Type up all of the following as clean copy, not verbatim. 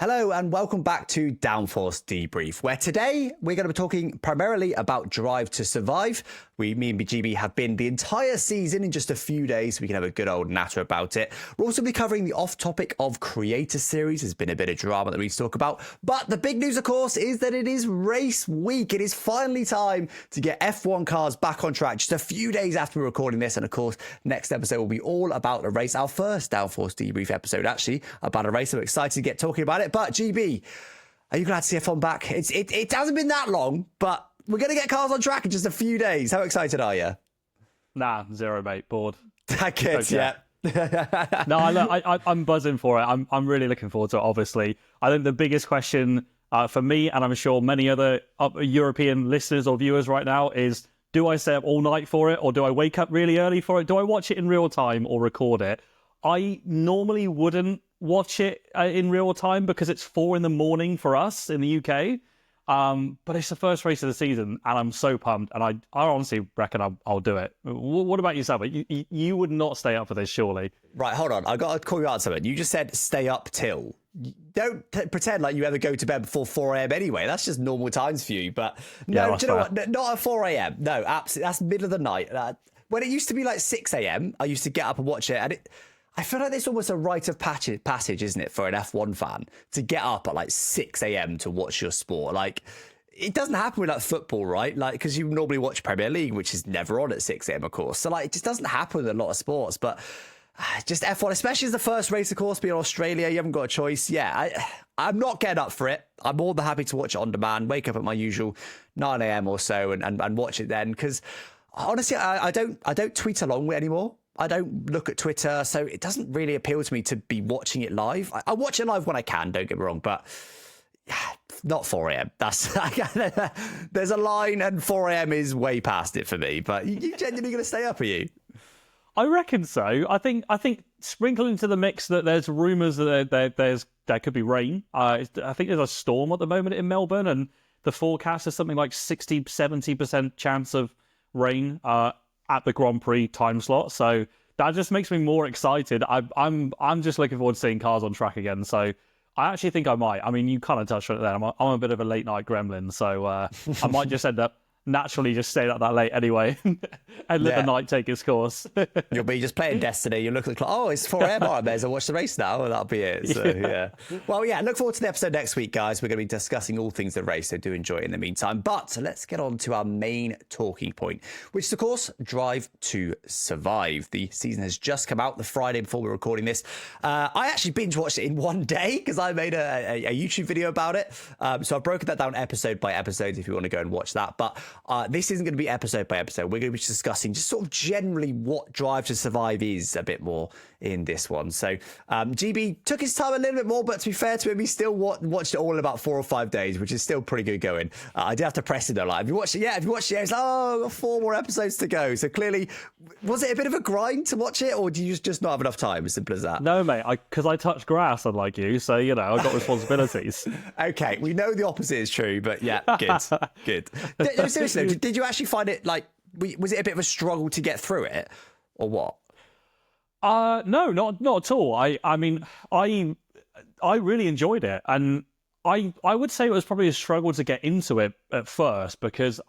Hello and welcome back to Downforce Debrief, where today we're going to be talking primarily about Drive to Survive. Me and GB have been the entire season in just a few days, so we can have a good old natter about it. We'll also be covering the off-topic of Creator Series. There's been a bit of drama that we need to talk about. But the big news, of course, is that it is race week. It is finally time to get F1 cars back on track just a few days after we're recording this. And of course, next episode will be all about the race. Our first Downforce Debrief episode, actually, about a race. I'm excited to get talking about it. But GB, are you glad to see F1 back? It hasn't been that long, but we're going to get cars on track in just a few days. How excited are you? Nah, zero, mate. Bored. Kids, yeah. No, I'm buzzing for it. I'm really looking forward to it, obviously. I think the biggest question for me, and I'm sure many other European listeners or viewers right now, is do I stay up all night for it, or do I wake up really early for it? Do I watch it in real time or record it? I normally wouldn't watch it in real time because it's 4 a.m. for us in the UK. But it's the first race of the season, and I'm so pumped. And I honestly reckon I'll do it. What about yourself? You would not stay up for this, surely? Right, hold on. I've got to call you out on something. You just said stay up till. Don't pretend like you ever go to bed before 4 a.m. anyway. That's just normal times for you. But no, do you know what? Not at 4 a.m. No, absolutely. That's middle of the night. When it used to be like 6 a.m., I used to get up and watch it, and I feel like it's almost a rite of passage, isn't it, for an F1 fan to get up at like 6 a.m. to watch your sport? Like, it doesn't happen with like football, right? Like, because you normally watch Premier League, which is never on at 6 a.m., of course. So, like, it just doesn't happen with a lot of sports. But just F1, especially as the first race, of course, being Australia, you haven't got a choice. Yeah, I'm not getting up for it. I'm more than happy to watch it on demand, wake up at my usual 9 a.m. or so and watch it then. Because honestly, I don't tweet along anymore. I don't look at Twitter, so it doesn't really appeal to me to be watching it live. I watch it live when I can, don't get me wrong, but not 4 a.m. There's a line, and 4 a.m. is way past it for me. But you genuinely going to stay up, are you? I reckon so. I think sprinkle into the mix that there's rumours that there could be rain. I think there's a storm at the moment in Melbourne, and the forecast is something like 60-70% chance of rain at the Grand Prix time slot, so that just makes me more excited. I'm just looking forward to seeing cars on track again. So I actually think I might. I mean, you kind of touched on it there. I'm a bit of a late night gremlin, so I might just end up naturally just staying up that late anyway and let the night take its course. You'll be just playing Destiny. You look at the clock. Oh, it's 4 a.m. I may as well watch the race now, and that'll be it. So yeah. Well, yeah. Look forward to the episode next week, guys. We're going to be discussing all things the race, so do enjoy it in the meantime. But let's get on to our main talking point, which is, of course, Drive to Survive. The season has just come out the Friday before we're recording this. I actually binge watched it in one day because I made a YouTube video about it. So I've broken that down episode by episode if you want to go and watch that. But this isn't going to be episode by episode. We're going to be discussing just sort of generally what Drive to Survive is a bit more in this one. So GB took his time a little bit more, but to be fair to him, he still watched it all in about 4 or 5 days, which is still pretty good going. I did have to press it though. Like, have you watched it yet? Have you watched it? It's like, oh, I've got 4 more episodes to go. So clearly, was it a bit of a grind to watch it, or do you just not have enough time? As simple as that. No, mate, because I touch grass unlike you, so you know I've got responsibilities. Okay, we know the opposite is true, but yeah, good. No, seriously, did you actually find it like? Was it a bit of a struggle to get through it, or what? No, not at all. I mean, I really enjoyed it, and I would say it was probably a struggle to get into it at first because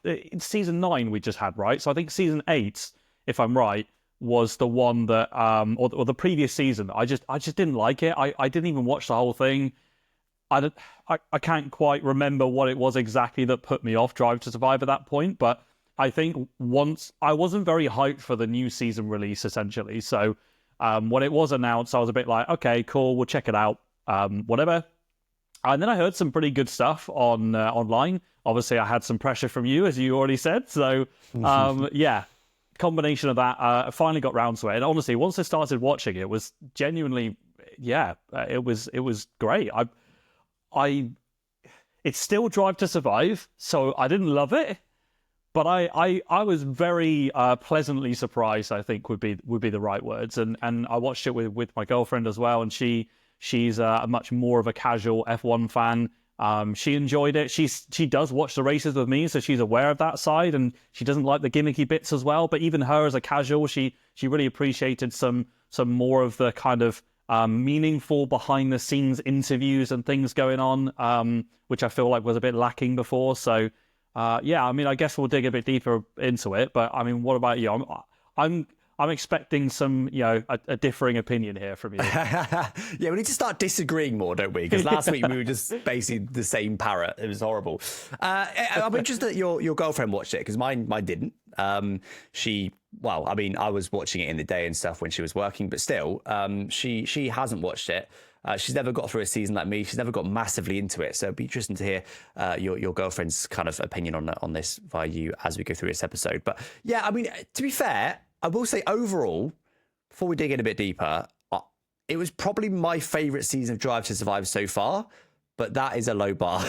it's season 9 we just had, right? So I think season 8, if I'm right, was the one that or the previous season. I just didn't like it. I didn't even watch the whole thing. I can't quite remember what it was exactly that put me off Drive to Survive at that point, but I think once I wasn't very hyped for the new season release, essentially. So when it was announced, I was a bit like, okay, cool, we'll check it out, whatever. And then I heard some pretty good stuff online. Obviously, I had some pressure from you, as you already said. So yeah, combination of that, I finally got round to it. And honestly, once I started watching it, it was genuinely, it was great. It's still Drive to Survive, so I didn't love it. But I was very pleasantly surprised, I think would be the right words. And I watched it with my girlfriend as well, and she's a much more of a casual F1 fan. She enjoyed it. She does watch the races with me, so she's aware of that side, and she doesn't like the gimmicky bits as well. But even her as a casual, she really appreciated some more of the kind of meaningful behind the scenes interviews and things going on, which I feel like was a bit lacking before. So yeah, I mean, I guess we'll dig a bit deeper into it. But I mean, what about you? I'm expecting some, a differing opinion here from you. Yeah, we need to start disagreeing more, don't we? Because last week we were just basically the same parrot. It was horrible. I'm interested that your girlfriend watched it, because mine didn't. Well, I mean, I was watching it in the day and stuff when she was working, but still, she hasn't watched it. She's never got through a season like me. She's never got massively into it. So it'd be interesting to hear your girlfriend's kind of opinion on this via you as we go through this episode. But yeah, I mean, to be fair, I will say overall, before we dig in a bit deeper, it was probably my favourite season of Drive to Survive so far. But that is a low bar.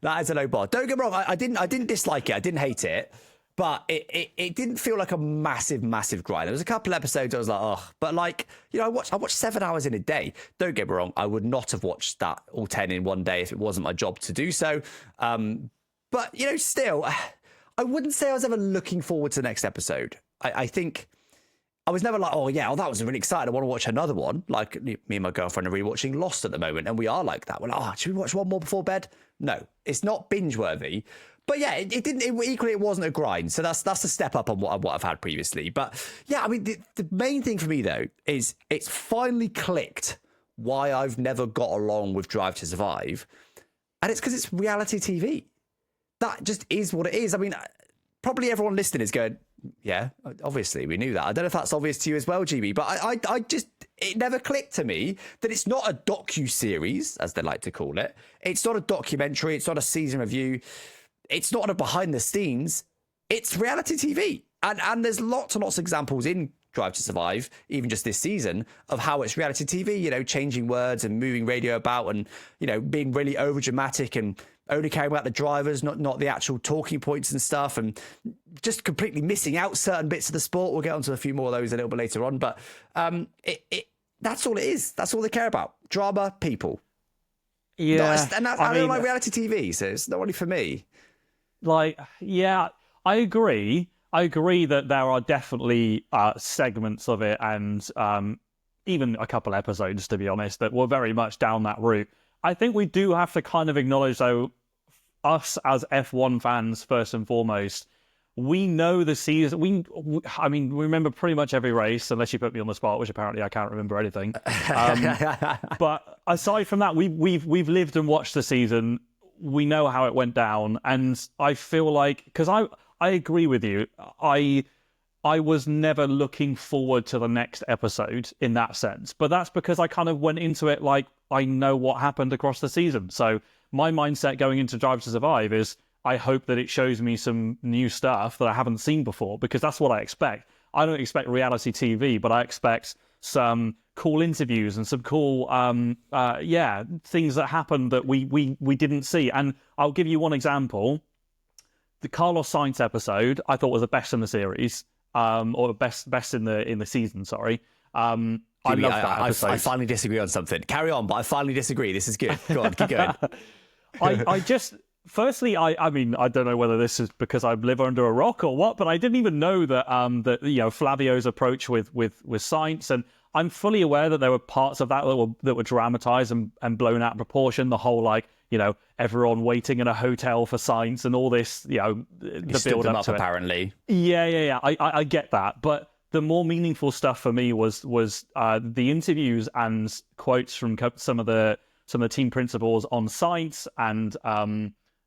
That is a low bar. Don't get me wrong. I didn't dislike it. I didn't hate it. But it didn't feel like a massive grind. There was a couple episodes I was like, oh, but like, I watched 7 hours in a day. Don't get me wrong, I would not have watched that all 10 in one day if it wasn't my job to do so. But still, I wouldn't say I was ever looking forward to the next episode. I think I was never like, oh yeah, that was really exciting, I want to watch another one. Like me and my girlfriend are rewatching Lost at the moment, and we are like that. We're like, should we watch one more before bed? No, it's not binge worthy. But yeah, it didn't. Equally, it wasn't a grind. So that's a step up on what I've had previously. But yeah, I mean, the main thing for me though is it's finally clicked why I've never got along with Drive to Survive, and it's because it's reality TV. That just is what it is. I mean, probably everyone listening is going, yeah, obviously we knew that. I don't know if that's obvious to you as well, GB, but I just, it never clicked to me that it's not a docu-series, as they like to call it. It's not a documentary. It's not a season review. It's not a behind the scenes. It's reality TV. And there's lots and lots of examples in Drive to Survive, even just this season, of how it's reality TV, changing words and moving radio about and, being really over dramatic and only caring about the drivers, not the actual talking points and stuff, and just completely missing out certain bits of the sport. We'll get onto a few more of those a little bit later on, but that's all it is. That's all they care about. Drama, people. Yeah. I don't like reality TV, so it's not really for me. Like, yeah, I agree. I agree that there are definitely segments of it and even a couple episodes, to be honest, that were very much down that route. I think we do have to kind of acknowledge, though, us as F1 fans, first and foremost, we know the season. We remember pretty much every race, unless you put me on the spot, which apparently I can't remember anything. But aside from that, we've lived and watched the season. We know how it went down, and I feel like, because I agree with you, I was never looking forward to the next episode in that sense. But that's because I kind of went into it like I know what happened across the season. So my mindset going into Drive to Survive is I hope that it shows me some new stuff that I haven't seen before, because that's what I expect. I don't expect reality TV, but I expect some cool interviews and some cool, things that happened that we didn't see. And I'll give you one example. The Carlos Sainz episode I thought was the best in the series, or best in the season. Sorry. I love that episode. I finally disagree on something. Carry on, but I finally disagree. This is good. Go on, keep going. Firstly, I mean, I don't know whether this is because I live under a rock or what, but I didn't even know that Flavio's approach with Sainz, and I'm fully aware that there were parts of that were dramatized and blown out of proportion. The whole everyone waiting in a hotel for Sainz and all this, the build up to it. Apparently. Yeah. I get that, but the more meaningful stuff for me was the interviews and quotes from some of the team principals on Sainz, and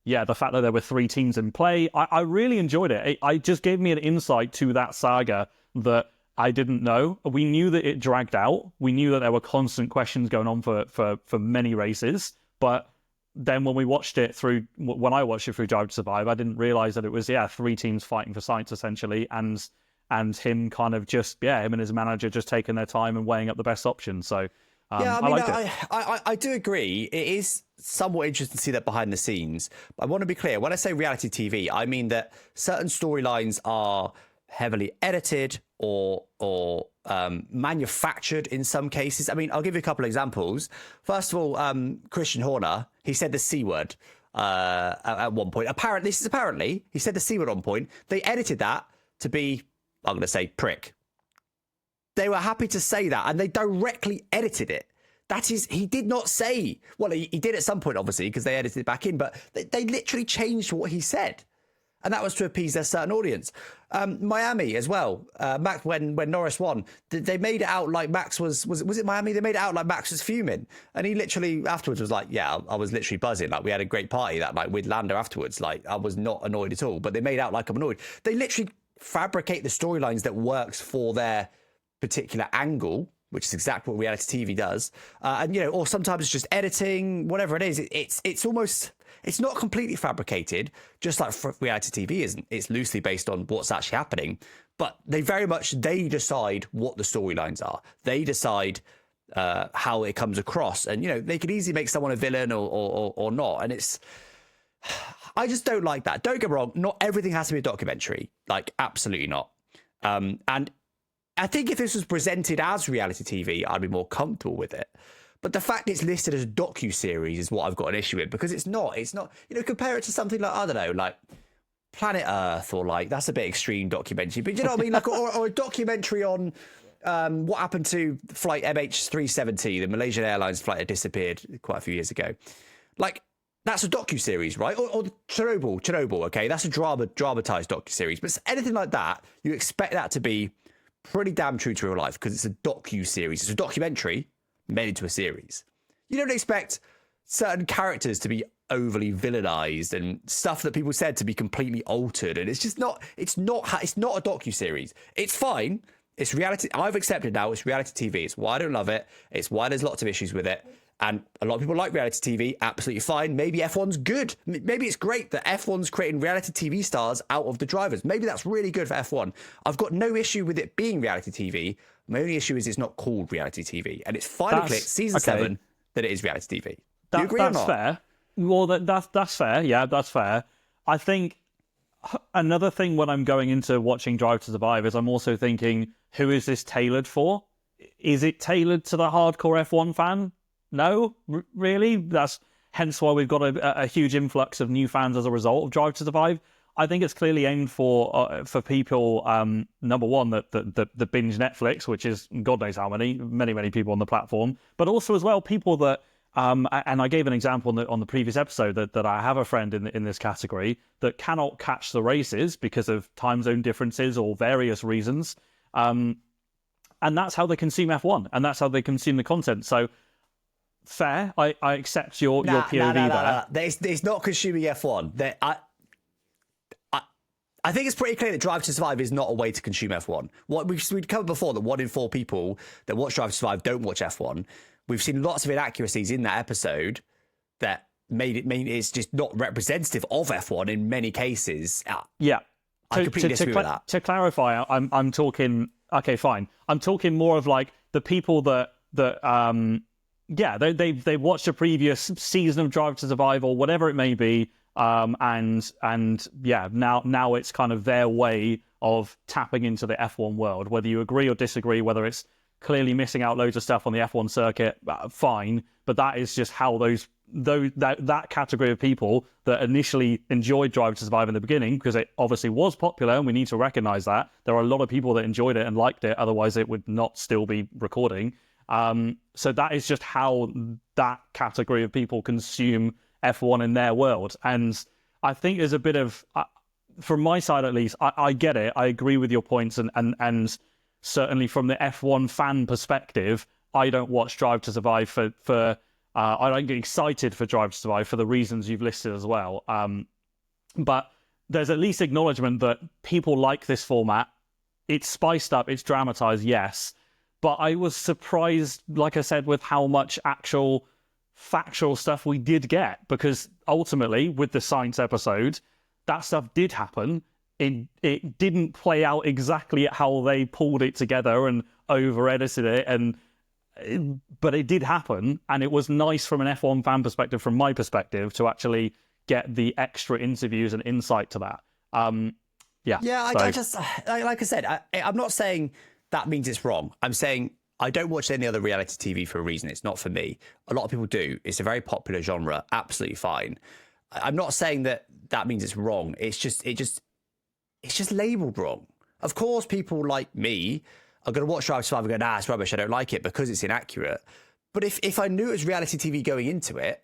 the fact that there were 3 teams in play. I really enjoyed it. It just gave me an insight to that saga that I didn't know. We knew that it dragged out. We knew that there were constant questions going on for many races, but then when I watched it through Drive to Survive, I didn't realize that it was 3 teams fighting for Sainz essentially, and him kind of him and his manager just taking their time and weighing up the best options. So I do agree. It is somewhat interesting to see that behind the scenes. But I want to be clear. When I say reality TV, I mean that certain storylines are heavily edited or manufactured in some cases. I mean, I'll give you a couple of examples. First of all, Christian Horner, he said the C word at one point. Apparently, he said the C word at one point. They edited that to be, I'm going to say, prick. they were happy to say that, and they directly edited it. That is, he did not say, well, he did at some point, obviously, because they edited it back in, but they literally changed what he said. And that was to appease their certain audience. Miami as well. Max, when Norris won, they made it out like Max was it Miami? They made it out like Max was fuming. And he literally afterwards was like, yeah, I was literally buzzing. Like, we had a great party that night with Lando afterwards. Like, I was not annoyed at all, but they made out like I'm annoyed. They literally fabricate the storylines that works for their particular angle, which is exactly what reality TV does. And, or sometimes it's just editing, whatever it is. It's almost... It's not completely fabricated, just like reality TV isn't. It's loosely based on what's actually happening. But they decide what the storylines are. They decide how it comes across. And, they could easily make someone a villain or not. And I just don't like that. Don't get me wrong. Not everything has to be a documentary. Like, absolutely not. And I think if this was presented as reality TV, I'd be more comfortable with it. But the fact it's listed as a docu-series is what I've got an issue with, because it's not, compare it to something like, I don't know, like Planet Earth, or like, that's a bit extreme documentary, but you know what I mean? Like, or a documentary on what happened to flight MH370, the Malaysian Airlines flight that disappeared quite a few years ago. Like, that's a docu-series, right? Or Chernobyl, okay? That's a dramatized docu-series. But anything like that, you expect that to be pretty damn true to real life, because it's a docu-series. It's a documentary made into a series. You don't expect certain characters to be overly villainized and stuff that people said to be completely altered, and it's not a docu-series. It's fine. It's reality. I've accepted now it's reality TV. It's why I don't love it. It's why there's lots of issues with it. And a lot of people like reality TV, absolutely fine. Maybe F1's good. Maybe it's great that F1's creating reality TV stars out of the drivers. Maybe that's really good for F1. I've got no issue with it being reality TV. My only issue is it's not called reality TV. And it's finally clicked, season 7, that it is reality TV. Do you agree or not? That's fair. Well, that's fair. Yeah, that's fair. I think another thing when I'm going into watching Drive to Survive is I'm also thinking, who is this tailored for? Is it tailored to the hardcore F1 fan? No, really? That's hence why we've got a huge influx of new fans as a result of Drive to Survive. I think it's clearly aimed for people, number one, that binge Netflix, which is God knows how many people on the platform, but also as well people that, and I gave an example on the previous episode that I have a friend in this category that cannot catch the races because of time zone differences or various reasons, and that's how they consume F1, and that's how they consume the content. So fair, I accept your POV there. It's not consuming F1. I think it's pretty clear that Drive to Survive is not a way to consume F1. What we'd covered before, that 1 in 4 people that watch Drive to Survive don't watch F1. We've seen lots of inaccuracies in that episode that made it mean it's just not representative of F1 in many cases. Yeah. I completely disagree with that. To clarify, I'm talking, okay, fine. I'm talking more of like the people that they've watched a previous season of Drive to Survive or whatever it may be, and now it's kind of their way of tapping into the F1 world. Whether you agree or disagree, whether it's clearly missing out loads of stuff on the F1 circuit, fine. But that is just how that category of people that initially enjoyed Drive to Survive in the beginning, because it obviously was popular, and we need to recognize that there are a lot of people that enjoyed it and liked it. Otherwise, it would not still be recording. So that is just how that category of people consume F1 in their world. And I think there's a bit of, from my side at least, I get it. I agree with your points. And certainly from the F1 fan perspective, I don't watch Drive to Survive for I don't get excited for Drive to Survive for the reasons you've listed as well. But there's at least acknowledgement that people like this format. It's spiced up, it's dramatized, yes. But I was surprised, like I said, with how much actual factual stuff we did get, because ultimately with the science episode, that stuff did happen. It didn't play out exactly how they pulled it together and over edited it, but it did happen, and it was nice from an F1 fan perspective, from my perspective, to actually get the extra interviews and insight to that. I just like I said, I'm not saying that means it's wrong. I'm saying I don't watch any other reality TV for a reason. It's not for me. A lot of people do. It's a very popular genre. Absolutely fine. I'm not saying that means it's wrong. It's just labeled wrong. Of course, people like me I'm going to watch Drive to Survive and go, nah, it's rubbish, I don't like it because it's inaccurate. But if I knew it was reality TV going into it,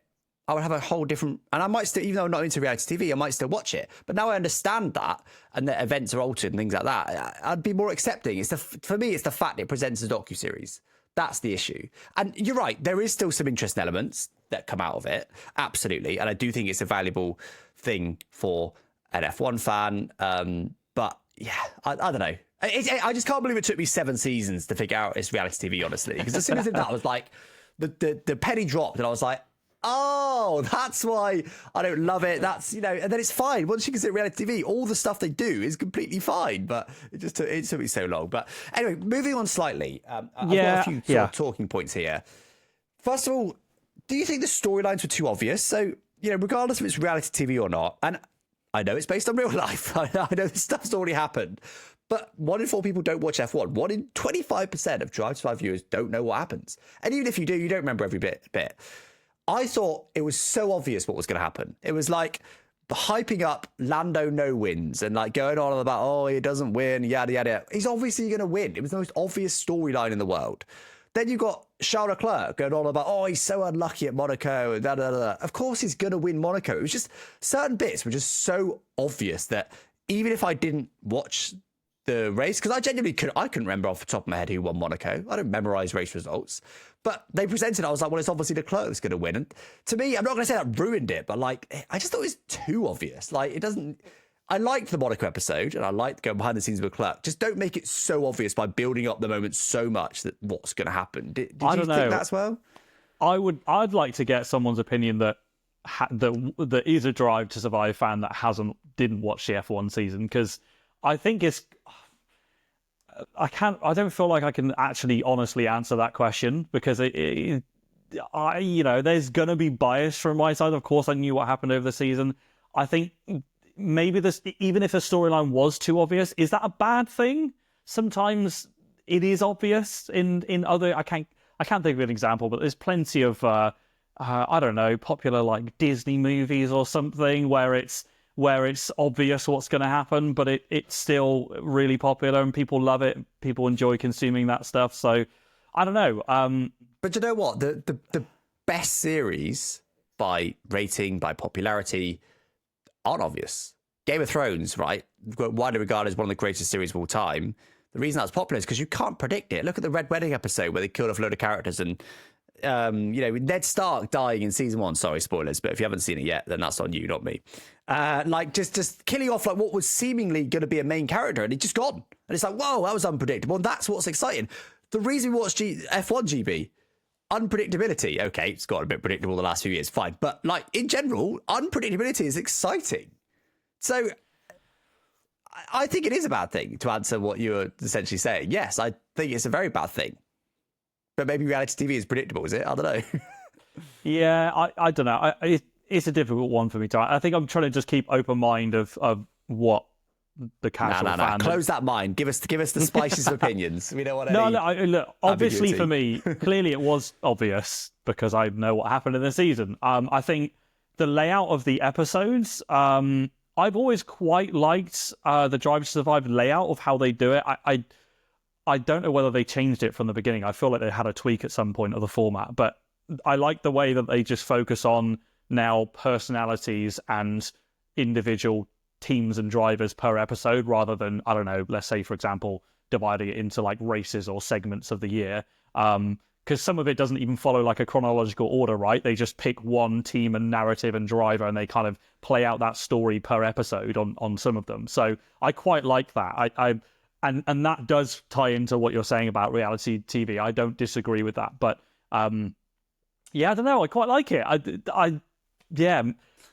I would have a whole different, and I might still, even though I'm not into reality TV, I might still watch it. But now I understand that, and that events are altered and things like that, I'd be more accepting. For me, it's the fact it presents a docuseries. That's the issue. And you're right, there is still some interesting elements that come out of it, absolutely. And I do think it's a valuable thing for an F1 fan. But yeah, I don't know. I just can't believe it took me 7 seasons to figure out it's reality TV, honestly. Because as soon as I did that, I was like, the penny dropped, and I was like, oh, that's why I don't love it. That's, and then it's fine. Once you consider reality TV, all the stuff they do is completely fine. But it took me so long. But anyway, moving on slightly. I've got a few sort of talking points here. First of all, do you think the storylines were too obvious? So, regardless if it's reality TV or not, and I know it's based on real life. I know this stuff's already happened. But 1 in 4 people don't watch F1. 1 in 25% of Drive to Survive viewers don't know what happens. And even if you do, you don't remember every bit. I thought it was so obvious what was going to happen. It was like hyping up Lando no wins and like going on about, oh, he doesn't win, yada, yada. He's obviously going to win. It was the most obvious storyline in the world. Then you got Charles Leclerc going on about, oh, he's so unlucky at Monaco. And da, da, da, da. Of course he's going to win Monaco. It was just certain bits were just so obvious that even if I didn't watch the race, because I genuinely couldn't remember off the top of my head who won Monaco. I don't memorize race results. But they presented it, I was like, well, it's obviously Leclerc that's going to win. And to me, I'm not going to say that ruined it, but like, I just thought it was too obvious. Like, it doesn't... I liked the Monaco episode, and I liked going behind the scenes with Leclerc. Just don't make it so obvious by building up the moment so much that what's going to happen. Did you think that as well? I'd like to get someone's opinion that is a Drive to Survive fan that didn't watch the F1 season, because I think it's... I don't feel like I can actually honestly answer that question, because there's going to be bias from my side. Of course, I knew what happened over the season. I think maybe even if a storyline was too obvious, is that a bad thing? Sometimes it is obvious in other. I can't think of an example, but there's plenty of I don't know, popular like Disney movies or something where it's obvious what's going to happen, but it's still really popular and people love it. People enjoy consuming that stuff. So I don't know. But you know what? The best series by rating, by popularity, aren't obvious. Game of Thrones, right? Widely regarded as one of the greatest series of all time. The reason that's popular is because you can't predict it. Look at the Red Wedding episode where they killed off a load of characters, and Ned Stark dying in season 1. Sorry, spoilers, but if you haven't seen it yet, then that's on you, not me. Just killing off like what was seemingly going to be a main character, and it's just gone. And it's like, whoa, that was unpredictable. And that's what's exciting. The reason we watch F1 GB, unpredictability. Okay, it's got a bit predictable the last few years, fine. But like in general, unpredictability is exciting. So I think it is a bad thing, to answer what you're essentially saying. Yes, I think it's a very bad thing. But maybe reality TV is predictable, is it? I don't know. Yeah, I don't know. It's a difficult one for me to... I think I'm trying to just keep open mind of what the casual fan... Close that mind. Give us the spiciest of opinions. We don't want any... Look, obviously for me, clearly it was obvious because I know what happened in the season. I think the layout of the episodes... I've always quite liked the Drive to Survive layout of how they do it. I don't know whether they changed it from the beginning. I feel like they had a tweak at some point of the format, but I like the way that they just focus on now personalities and individual teams and drivers per episode rather than, I don't know, let's say, for example, dividing it into like races or segments of the year. Because some of it doesn't even follow like a chronological order, right? They just pick one team and narrative and driver and they kind of play out that story per episode on some of them. So I quite like that. And that does tie into what you're saying about reality TV. I don't disagree with that. But yeah, I don't know. I quite like it.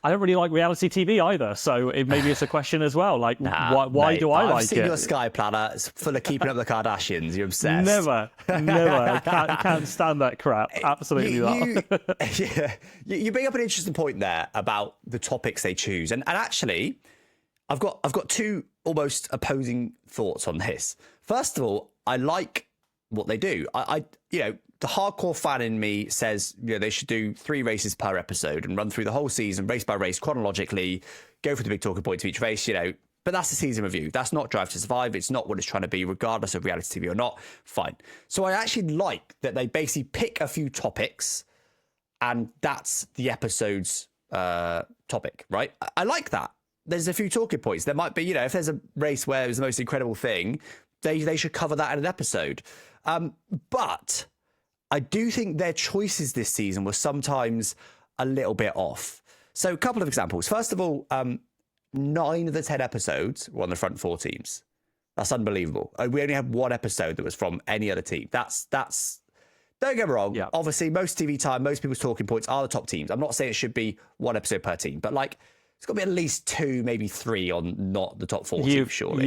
I don't really like reality TV either. So maybe it's a question as well. Like, why do I like it? I've seen your Sky Planner. It's full of keeping up with the Kardashians. You're obsessed. Never. I can't stand that crap. Absolutely not. You bring up an interesting point there about the topics they choose. And actually, I've got two almost opposing thoughts on this. First of all, I like what they do. The hardcore fan in me says, they should do 3 races per episode and run through the whole season, race by race, chronologically, go through the big talking points of each race, But that's the season review. That's not Drive to Survive. It's not what it's trying to be, regardless of reality TV or not. Fine. So I actually like that they basically pick a few topics, and that's the episode's topic, right? I like that. There's a few talking points. There might be, you know, if there's a race where it was the most incredible thing, they should cover that in an episode. But I do think their choices this season were sometimes a little bit off. So a couple of examples. First of all, 9 of the 10 episodes were on the front 4 teams. That's unbelievable. We only had 1 episode that was from any other team. That's don't get me wrong. Yeah. Obviously, most TV time, most people's talking points are the top teams. I'm not saying it should be 1 episode per team, but like it's got to be at least 2, maybe 3 on not the top 4 teams, surely.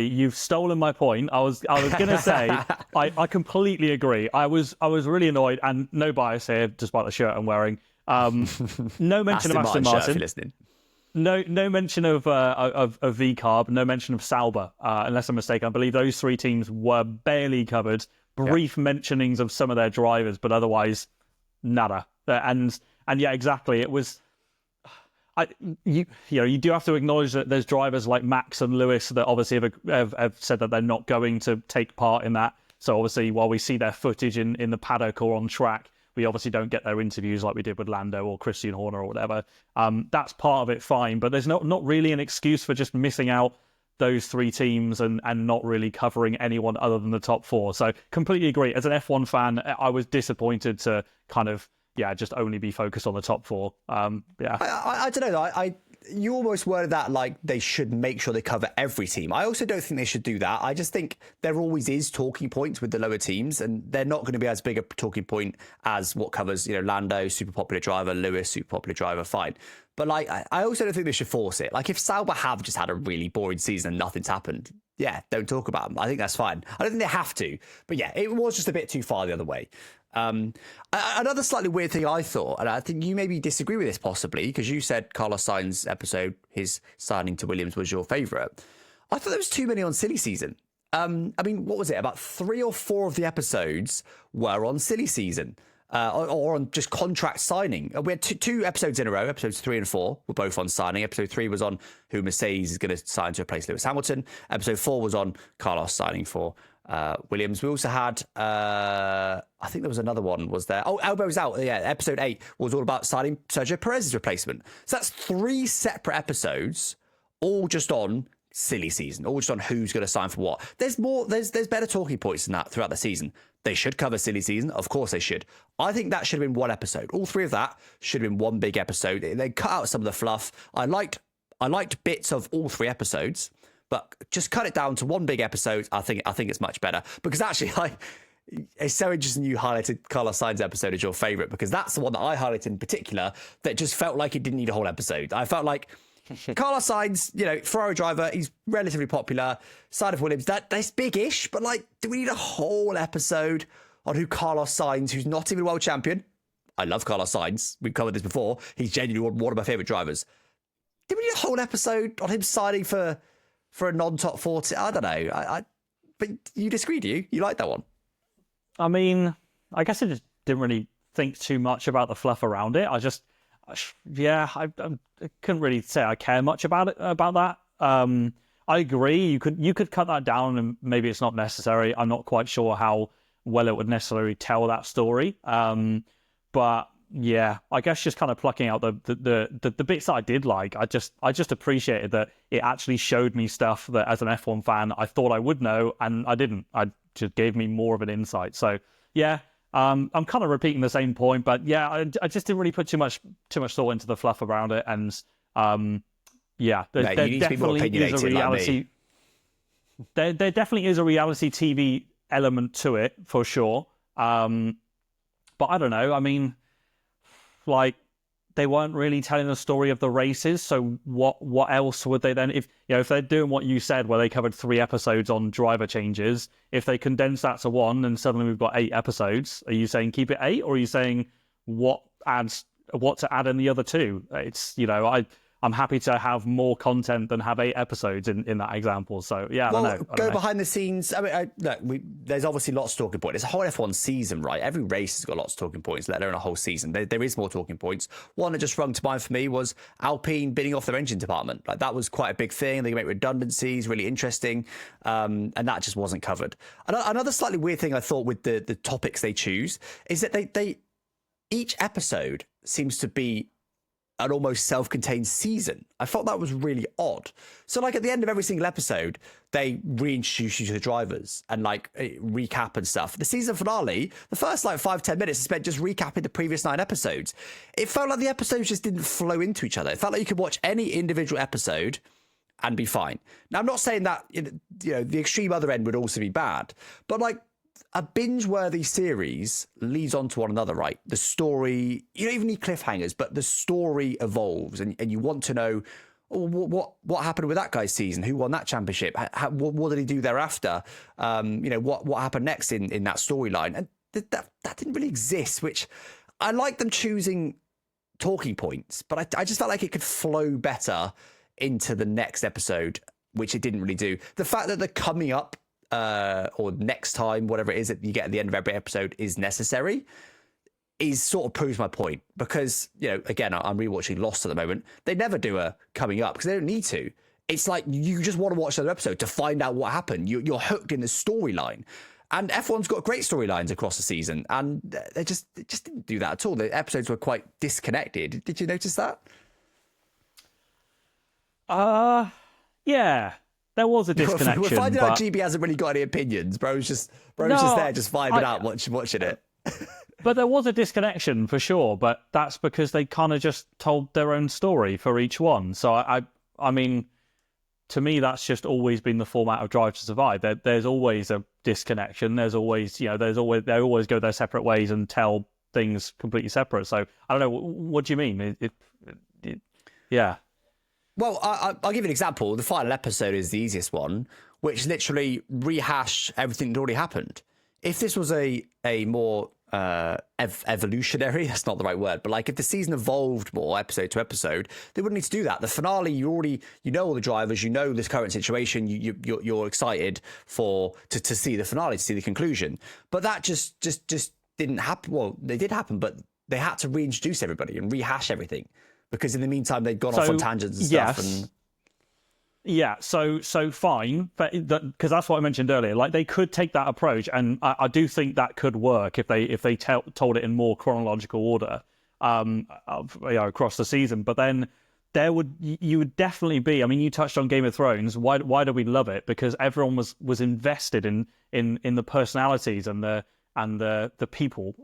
You've stolen my point. I was going to say, I completely agree. I was really annoyed, and no bias here, despite the shirt I'm wearing. No mention of Aston Martin. If you're listening. No mention of VCarb, no mention of Sauber, unless I'm mistaken. I believe those 3 teams were barely covered. Brief mentionings of some of their drivers, but otherwise nada. And yeah, exactly. It was. You do have to acknowledge that there's drivers like Max and Lewis that obviously have said that they're not going to take part in that. So obviously, while we see their footage in the paddock or on track, we obviously don't get their interviews like we did with Lando or Christian Horner or whatever. That's part of it, fine. But there's not really an excuse for just missing out those 3 teams and not really covering anyone other than the top 4. So completely agree. As an F1 fan, I was disappointed to kind of, just only be focused on the top 4. I don't know. You almost worded that like they should make sure they cover every team. I also don't think they should do that. I just think there always is talking points with the lower teams, and they're not going to be as big a talking point as what covers, Lando, super popular driver, Lewis, super popular driver, fine. But like, I also don't think they should force it. Like if Sauber have just had a really boring season and nothing's happened, don't talk about them. I think that's fine. I don't think they have to, but it was just a bit too far the other way. Another slightly weird thing I thought, and I think you maybe disagree with this possibly, because you said Carlos Sainz's episode, his signing to Williams, was your favourite. I thought there was too many on silly season. I mean, what was it? About 3 or 4 of the episodes were on silly season. Or on just contract signing. We had 2 episodes in a row. Episodes 3 and 4 were both on signing. Episode 3 was on who Mercedes is going to sign to replace Lewis Hamilton. Episode 4 was on Carlos signing for Williams. We also had, I think there was another one, was there? Oh, Elbows Out. Yeah, episode 8 was all about signing Sergio Perez's replacement. So that's 3 separate episodes, all just on silly season, all just on who's going to sign for what. There's better talking points than that throughout the season. They should cover silly season. Of course they should. I think that should have been 1 episode. All 3 of that should have been 1 big episode. They cut out some of the fluff. I liked bits of all 3 episodes, but just cut it down to 1 big episode. I think it's much better, because actually it's so interesting you highlighted Carlos Sainz's episode as your favourite, because that's the one that I highlighted in particular that just felt like it didn't need a whole episode. I felt like Carlos Sainz, Ferrari driver, he's relatively popular. Side of Williams, that's big-ish, but like, do we need a whole episode on who Carlos Sainz, who's not even world champion? I love Carlos Sainz. We've covered this before. He's genuinely one of my favourite drivers. Do we need a whole episode on him signing for a non-top 40? I don't know. But you disagree, do you? You like that one? I mean, I guess I just didn't really think too much about the fluff around it. I couldn't really say I care much about that. I agree. You could cut that down, and maybe it's not necessary. I'm not quite sure how well it would necessarily tell that story. But yeah, I guess just kind of plucking out the bits that I did like. I just appreciated that it actually showed me stuff that as an F1 fan I thought I would know, and I didn't. I just gave me more of an insight. So yeah. I'm kind of repeating the same point, but yeah, I just didn't really put too much thought into the fluff around it, and there definitely is a reality. There definitely is a reality TV element to it for sure. But I don't know. I mean, like, they weren't really telling the story of the races, so what else would they then, if they're doing what you said where they covered 3 episodes on driver changes, if they condense that to 1 and suddenly we've got 8 episodes, are you saying keep it 8, or are you saying what to add in the other 2? It's I'm happy to have more content than have 8 episodes in that example. So yeah, I don't know. Go behind the scenes. I mean, look, there's obviously lots of talking points. It's a whole F1 season, right? Every race has got lots of talking points, let alone a whole season. There is more talking points. One that just sprung to mind for me was Alpine bidding off their engine department. Like, that was quite a big thing. They make redundancies, really interesting, and that just wasn't covered. Another slightly weird thing I thought with the topics they choose is that they each episode seems to be an almost self-contained season. I thought that was really odd. So, like, at the end of every single episode, they reintroduce you to the drivers and, like, recap and stuff. The season finale, the first, like, 5-10 minutes is spent just recapping the previous 9 episodes. It felt like the episodes just didn't flow into each other. It felt like you could watch any individual episode and be fine. Now, I'm not saying that, the extreme other end would also be bad, but, like, a binge-worthy series leads on to one another, right? The story, you don't even need cliffhangers, but the story evolves, and you want to know what happened with that guy's season, who won that championship, what did he do thereafter, what happened next in that storyline, and that didn't really exist. Which I like them choosing talking points, but I just felt like it could flow better into the next episode, which it didn't really do. The fact that they're coming up, or next time, whatever it is that you get at the end of every episode is necessary, is sort of proves my point. Because, again, I'm rewatching Lost at the moment. They never do a coming up because they don't need to. It's like you just want to watch another episode to find out what happened. You're hooked in the storyline. And F1's got great storylines across the season, and they just didn't do that at all. The episodes were quite disconnected. Did you notice that? Yeah. There was a disconnection. We're finding out GB hasn't really got any opinions. Bro's just there, just vibing out, watching it. But there was a disconnection for sure. But that's because they kind of just told their own story for each one. So I mean, to me, that's just always been the format of Drive to Survive. There's always a disconnection. There's always, they always go their separate ways and tell things completely separate. So I don't know. What do you mean? Yeah. Well, I'll give you an example. The final episode is the easiest one, which literally rehashed everything that already happened. If this was a more evolutionary, that's not the right word, but like if the season evolved more episode to episode, they wouldn't need to do that. The finale, you know all the drivers, you know this current situation, you're excited to see the finale, to see the conclusion. But that just didn't happen. Well, they did happen, but they had to reintroduce everybody and rehash everything. Because in the meantime, they'd gone off on tangents and stuff. And yeah, so fine, because that's what I mentioned earlier. Like, they could take that approach, and I do think that could work if they told it in more chronological order, across the season. But then you would definitely be. I mean, you touched on Game of Thrones. Why do we love it? Because everyone was invested in the personalities and the people.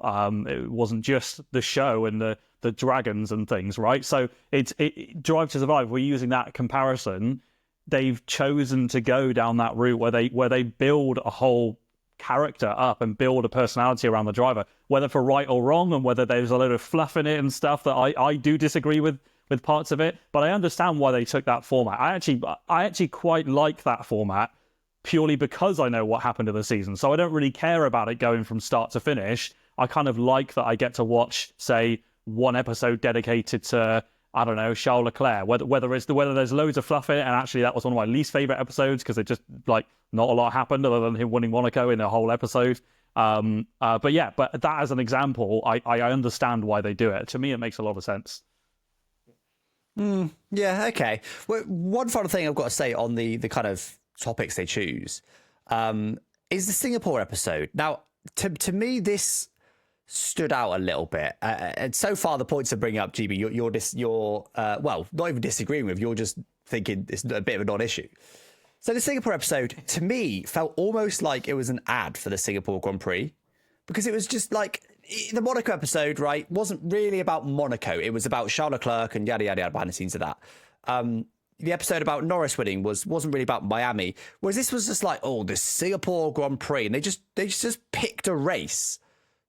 It wasn't just the show and the dragons and things, right? So it Drive to Survive. We're using that comparison. They've chosen to go down that route where they build a whole character up and build a personality around the driver, whether for right or wrong, and whether there's a load of fluff in it and stuff that I do disagree with parts of it. But I understand why they took that format. I actually quite like that format, purely because I know what happened in the season. So I don't really care about it going from start to finish. I kind of like that I get to watch, say, one episode dedicated to, I don't know, Charles Leclerc, whether there's loads of fluff in it, and actually that was one of my least favorite episodes because it just, like, not a lot happened other than him winning Monaco in a whole episode. But that as an example, I understand why they do it. To me, it makes a lot of sense. Yeah, okay. Well, one final thing I've got to say on the kind of topics they choose is the Singapore episode. Now, to me, this stood out a little bit, and so far the points I'm bringing up, GB, you're not even disagreeing with. You're just thinking it's a bit of a non-issue. So the Singapore episode, to me, felt almost like it was an ad for the Singapore Grand Prix, because it was just like the Monaco episode, right? Wasn't really about Monaco. It was about Charles Leclerc and yada yada yada behind the scenes of that. The episode about Norris winning wasn't really about Miami, whereas this was just like, the Singapore Grand Prix, and they just picked a race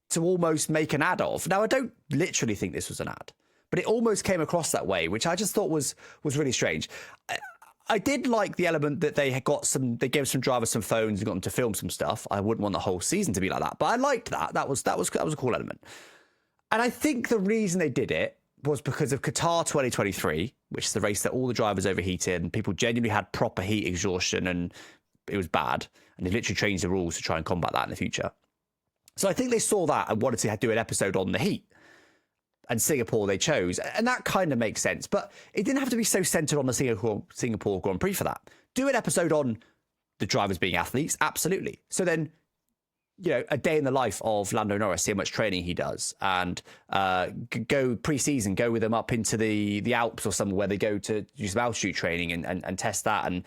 to almost make an ad of. Now, I don't literally think this was an ad, but it almost came across that way, which I just thought was really strange. I did like the element that they gave some drivers some phones and got them to film some stuff. I wouldn't want the whole season to be like that, but I liked that. That was a cool element. And I think the reason they did it was because of Qatar 2023, which is the race that all the drivers overheated and people genuinely had proper heat exhaustion and it was bad. And they literally changed the rules to try and combat that in the future. So I think they saw that and wanted to do an episode on the heat. And Singapore they chose. And that kind of makes sense. But it didn't have to be so centered on the Singapore Grand Prix for that. Do an episode on the drivers being athletes. Absolutely. So then, you know, a day in the life of Lando Norris, see how much training he does, and go pre-season, go with them up into the Alps or somewhere where they go to do some altitude training and test that and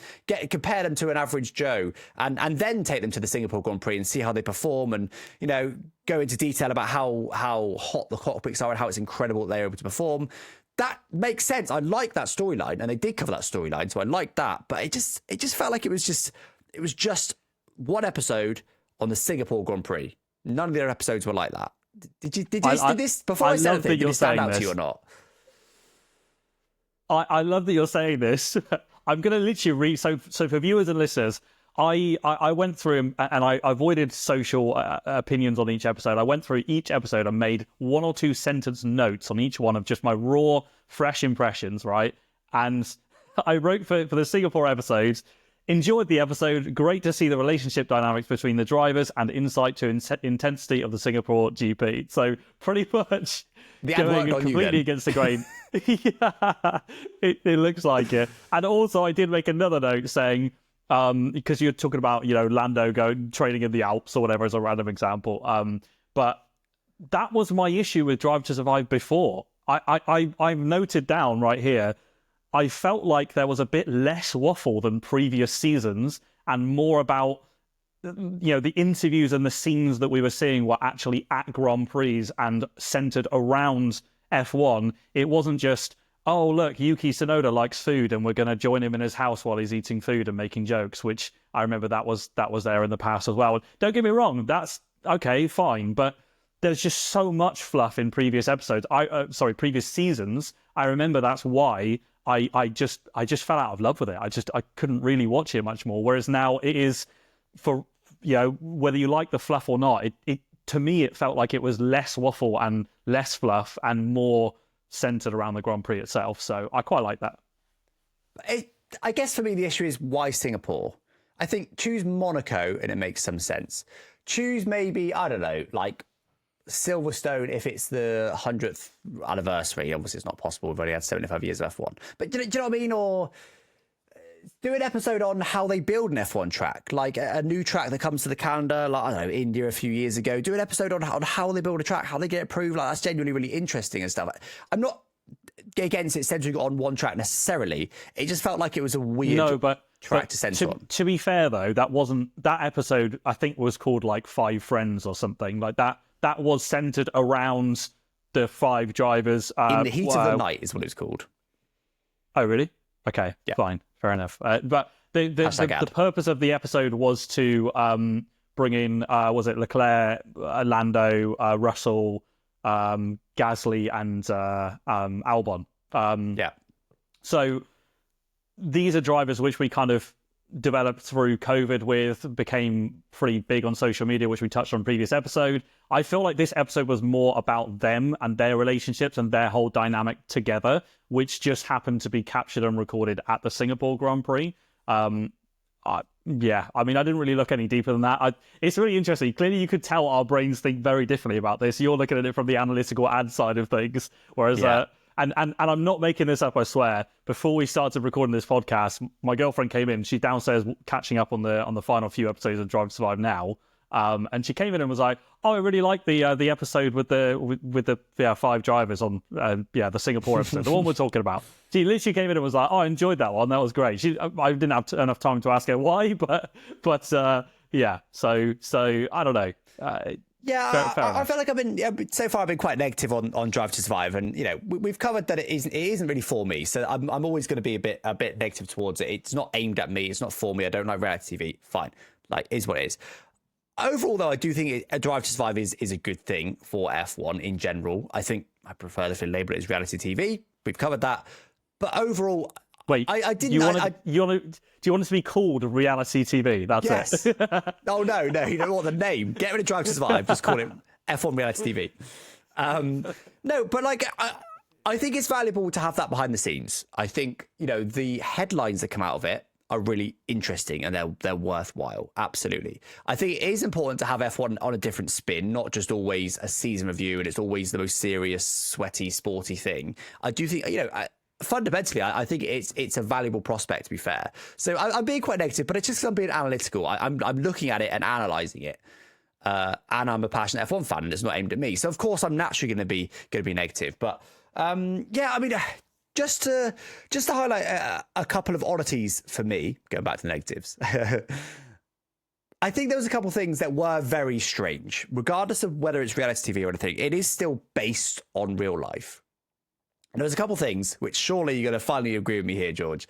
compare them to an average Joe and then take them to the Singapore Grand Prix and see how they perform and, you know, go into detail about how hot the cockpits are and how it's incredible that they're able to perform. That makes sense. I like that storyline, and they did cover that storyline, so I like that. But it just felt like it was just one episode on the Singapore Grand Prix. None of the other episodes were like that. Did this before I said anything, did it stand out to you or not? I love that you're saying this. I'm going to literally read. So for viewers and listeners, I went through and I avoided social opinions on each episode. I went through each episode and made 1 or 2 sentence notes on each one of just my raw, fresh impressions, right? And I wrote for the Singapore episodes, enjoyed the episode. Great to see the relationship dynamics between the drivers and insight to intensity of the Singapore GP. So pretty much going completely against the grain. Yeah, it looks like it. And also I did make another note saying, because you're talking about, you know, Lando training in the Alps or whatever as a random example. But that was my issue with Drive to Survive before. I've noted down right here, I felt like there was a bit less waffle than previous seasons and more about, you know, the interviews and the scenes that we were seeing were actually at Grand Prix and centered around F1. It wasn't just, oh, look, Yuki Tsunoda likes food and we're going to join him in his house while he's eating food and making jokes, which I remember that was there in the past as well. Don't get me wrong, that's okay, fine, but there's just so much fluff in previous episodes. Previous seasons. I remember that's why I just fell out of love with it. I couldn't really watch it much more. Whereas now it is, for, you know, whether you like the fluff or not, it to me it felt like it was less waffle and less fluff and more centered around the Grand Prix itself. So I quite like that. I guess for me the issue is why Singapore? I think choose Monaco and it makes some sense. Choose maybe, I don't know, like Silverstone if it's the 100th anniversary. Obviously it's not possible, we've already had 75 years of F1, but do you know what I mean? Or do an episode on how they build an F1 track, like a new track that comes to the calendar, like, I don't know, India a few years ago. Do an episode on how they build a track, how they get approved. Like, that's genuinely really interesting and stuff. I'm not against it centering on one track necessarily. It just felt like it was a weird track to center on. To be fair though, that episode I think was called like 5 Friends or something like that. That was centered around the 5 drivers. In the heat of the night is what it's called. Oh, really? Okay, yeah. Fine, fair enough. But the purpose of the episode was to bring in, was it Leclerc, Lando, Russell, Gasly, and Albon. Yeah. So these are drivers which we kind of developed through COVID with, became pretty big on social media, which we touched on previous episode. I feel like this episode was more about them and their relationships and their whole dynamic together, which just happened to be captured and recorded at the Singapore Grand Prix. Yeah, I mean, I didn't really look any deeper than that. It's really interesting. Clearly, you could tell our brains think very differently about this. You're looking at it from the analytical ad side of things, whereas... And I'm not making this up, I swear. Before we started recording this podcast, my girlfriend came in. She's downstairs catching up on the final few episodes of Drive to Survive now. And she came in and was like, "Oh, I really like the episode with the 5 drivers on the Singapore episode, the one we're talking about." She literally came in and was like, "Oh, I enjoyed that one. That was great." I didn't have enough time to ask her why, but yeah. So I don't know. Yeah, I feel like I've been quite negative on Drive to Survive, and you know we've covered that it isn't really for me. So I'm always going to be a bit negative towards it. It's not aimed at me. It's not for me. I don't like reality TV. Fine, like is what it is. Overall, though, I do think a Drive to Survive is a good thing for F1 in general. I think I prefer if they label it as reality TV. We've covered that, but overall. Wait, I didn't. Do you want it to be called reality TV? That's it. Oh no, you don't want the name. Get rid of Drive to Survive. Just call it F1 reality TV. No, but like I think it's valuable to have that behind the scenes. I think, the headlines that come out of it are really interesting and they're worthwhile. Absolutely. I think it is important to have F1 on a different spin, not just always a season review and it's always the most serious, sweaty, sporty thing. I do think, fundamentally, I think it's a valuable prospect, to be fair. So I'm being quite negative, but it's just because I'm being analytical. I'm looking at it and analysing it. And I'm a passionate F1 fan and it's not aimed at me. So, of course, I'm naturally going to be negative. But, just to highlight a couple of oddities for me, going back to the negatives, I think there was a couple of things that were very strange. Regardless of whether it's reality TV or anything, it is still based on real life. And there was a couple of things which surely you're going to finally agree with me here, George.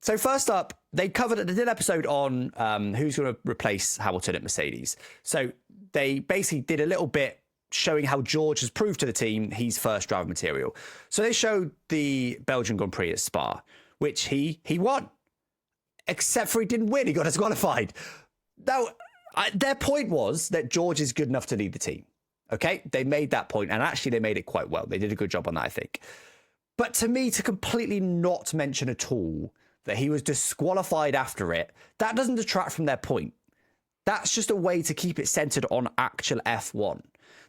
So first up, they did an episode on who's going to replace Hamilton at Mercedes. So they basically did a little bit showing how George has proved to the team he's first driver material. So they showed the Belgian Grand Prix at Spa, which he won, except for he didn't win. He got disqualified. Now, their point was that George is good enough to lead the team. Okay, they made that point, and actually they made it quite well. They did a good job on that, I think. But to me, to completely not mention at all that he was disqualified after it, that doesn't detract from their point. That's just a way to keep it centered on actual F1.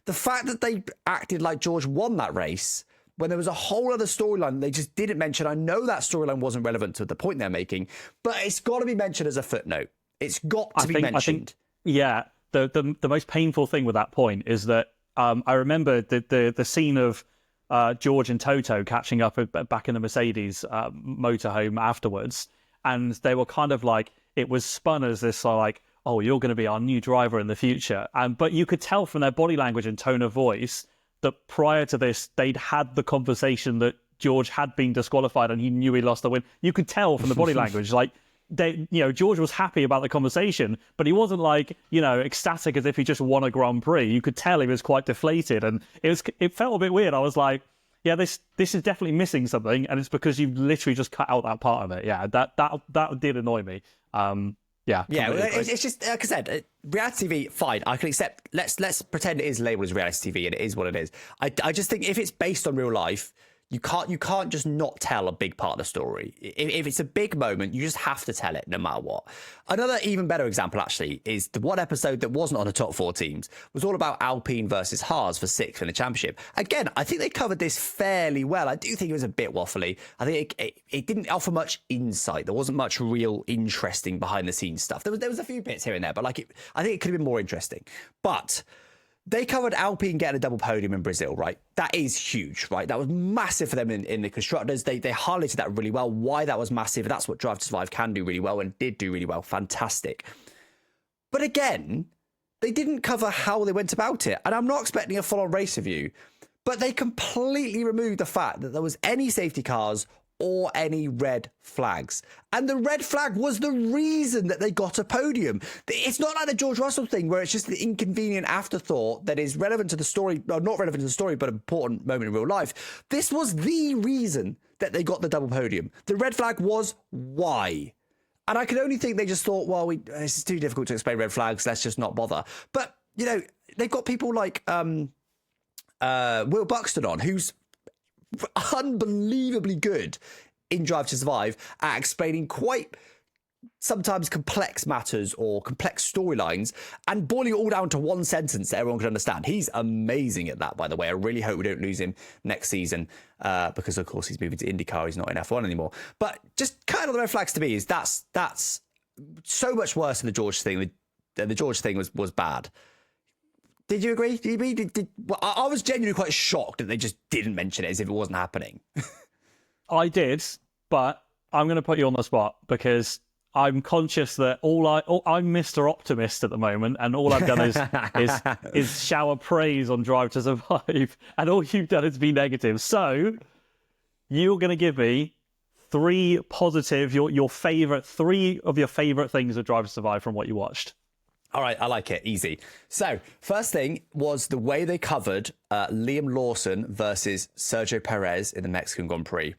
The fact that they acted like George won that race when there was a whole other storyline they just didn't mention. I know that storyline wasn't relevant to the point they're making, but it's got to be mentioned as a footnote. It's got to be mentioned. Yeah. The most painful thing with that point is that I remember the scene of George and Toto catching up back in the Mercedes motorhome afterwards, and they were kind of like, it was spun as this like, oh, you're going to be our new driver in the future. But you could tell from their body language and tone of voice that prior to this, they'd had the conversation that George had been disqualified and he knew he lost the win. You could tell from the body language, like, George was happy about the conversation, but he wasn't like, ecstatic as if he just won a Grand Prix. You could tell he was quite deflated, and it felt a bit weird. I was like, yeah, this is definitely missing something, and it's because you literally just cut out that part of it. Yeah, that did annoy me. It's just like I said, reality TV, fine. I can accept. Let's pretend it is labeled as reality TV, and it is what it is. I just think if it's based on real life, you can't just not tell a big part of the story. If it's a big moment, you just have to tell it no matter what. Another even better example, actually, is the one episode that wasn't on the top four teams was all about Alpine versus Haas for sixth in the championship. Again, I think they covered this fairly well. I do think it was a bit waffly. I think it didn't offer much insight. There wasn't much real interesting behind the scenes stuff. There was a few bits here and there, but I think it could have been more interesting. But they covered Alpine getting a double podium in Brazil, right? That is huge, right? That was massive for them in the constructors. They highlighted that really well, why that was massive. That's what Drive to Survive can do really well and did do really well. Fantastic. But again, they didn't cover how they went about it. And I'm not expecting a full-on race review, but they completely removed the fact that there was any safety cars or any red flags. And the red flag was the reason that they got a podium. It's not like the George Russell thing where it's just the inconvenient afterthought that is relevant to the story, or not relevant to the story, but an important moment in real life. This was the reason that they got the double podium. The red flag was why. And I can only think they just thought, well, this is too difficult to explain red flags, let's just not bother. But, they've got people like Will Buxton on, who's unbelievably good in Drive to Survive at explaining quite sometimes complex matters or complex storylines and boiling it all down to one sentence that everyone can understand. He's amazing at that, by the way. I really hope we don't lose him next season because, of course, he's moving to IndyCar. He's not in F1 anymore. But just kind of the red flags to me is that's so much worse than the George thing. The George thing was bad. Did you agree? I was genuinely quite shocked that they just didn't mention it as if it wasn't happening. I did, but I'm going to put you on the spot because I'm conscious that I'm Mr. Optimist at the moment, and all I've done is shower praise on Drive to Survive, and all you've done is be negative. So you're going to give me three positive, your favorite, three of your favorite things of Drive to Survive from what you watched. All right, I like it. Easy. So, first thing was the way they covered Liam Lawson versus Sergio Perez in the Mexican Grand Prix.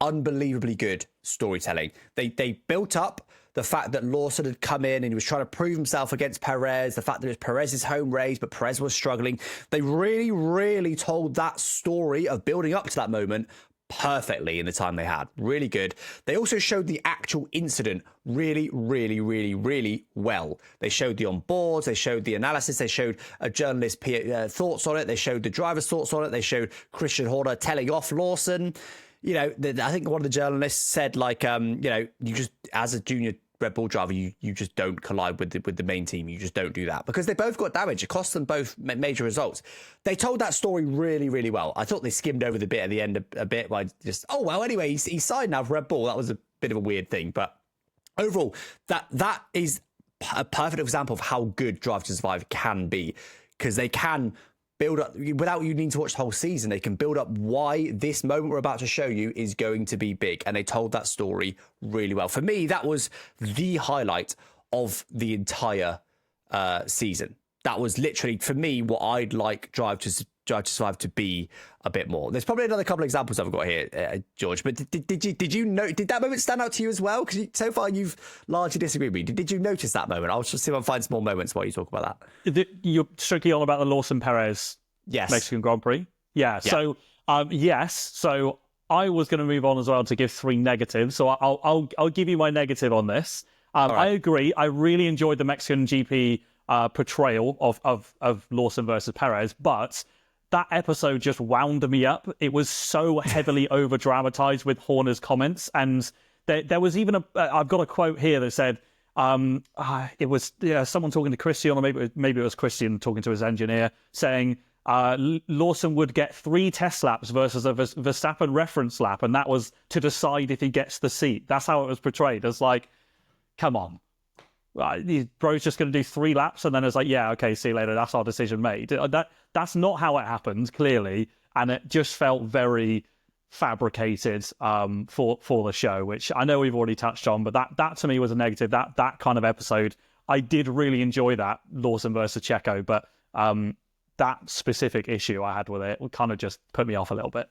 Unbelievably good storytelling. They built up the fact that Lawson had come in and he was trying to prove himself against Perez, the fact that it was Perez's home race, but Perez was struggling. They really, really told that story of building up to that moment perfectly in the time they had. Really good. They also showed the actual incident really, really, really, really well. They showed the onboards, they showed the analysis, they showed a journalist's thoughts on it, they showed the driver's thoughts on it, they showed Christian Horner telling off Lawson. You know, I think one of the journalists said, like, you know, you just, as a junior Red Bull driver, you just don't collide with the main team. You just don't do that because they both got damage. It cost them both major results. They told that story really, really well. I thought they skimmed over the bit at the end a bit by just, oh, well, anyway, he signed now for Red Bull. That was a bit of a weird thing. But overall, that is a perfect example of how good Drive to Survive can be, because they can build up without you needing to watch the whole season. They can build up why this moment we're about to show you is going to be big, and they told that story really well. For me, that was the highlight of the entire season. That was literally, for me, what I'd like Drive to Survive to be a bit more. There's probably another couple of examples I've got here, George. But did you know? Did that moment stand out to you as well? Because so far you've largely disagreed with me. Did you notice that moment? I'll just see if I can find some more moments while you talk about that. You're strictly on about the Lawson Perez Mexican Grand Prix. Yeah. So yes. So I was going to move on as well to give 3 negatives. So I'll give you my negative on this. Right. I agree. I really enjoyed the Mexican GP portrayal of Lawson versus Perez, but that episode just wound me up. It was so heavily over dramatized with Horner's comments, and there was even I've got a quote here that said it was someone talking to Christian, or maybe it was Christian talking to his engineer, saying Lawson would get 3 test laps versus a Verstappen reference lap, and that was to decide if he gets the seat. That's how it was portrayed. It's like, come on. Bro's just going to do 3 laps, and then it's like, yeah, okay, see you later. That's our decision made. That's not how it happened, clearly, and it just felt very fabricated for the show, which I know we've already touched on, but that to me was a negative. That kind of episode, I did really enjoy that Lawson versus Checo, but that specific issue I had with it kind of just put me off a little bit.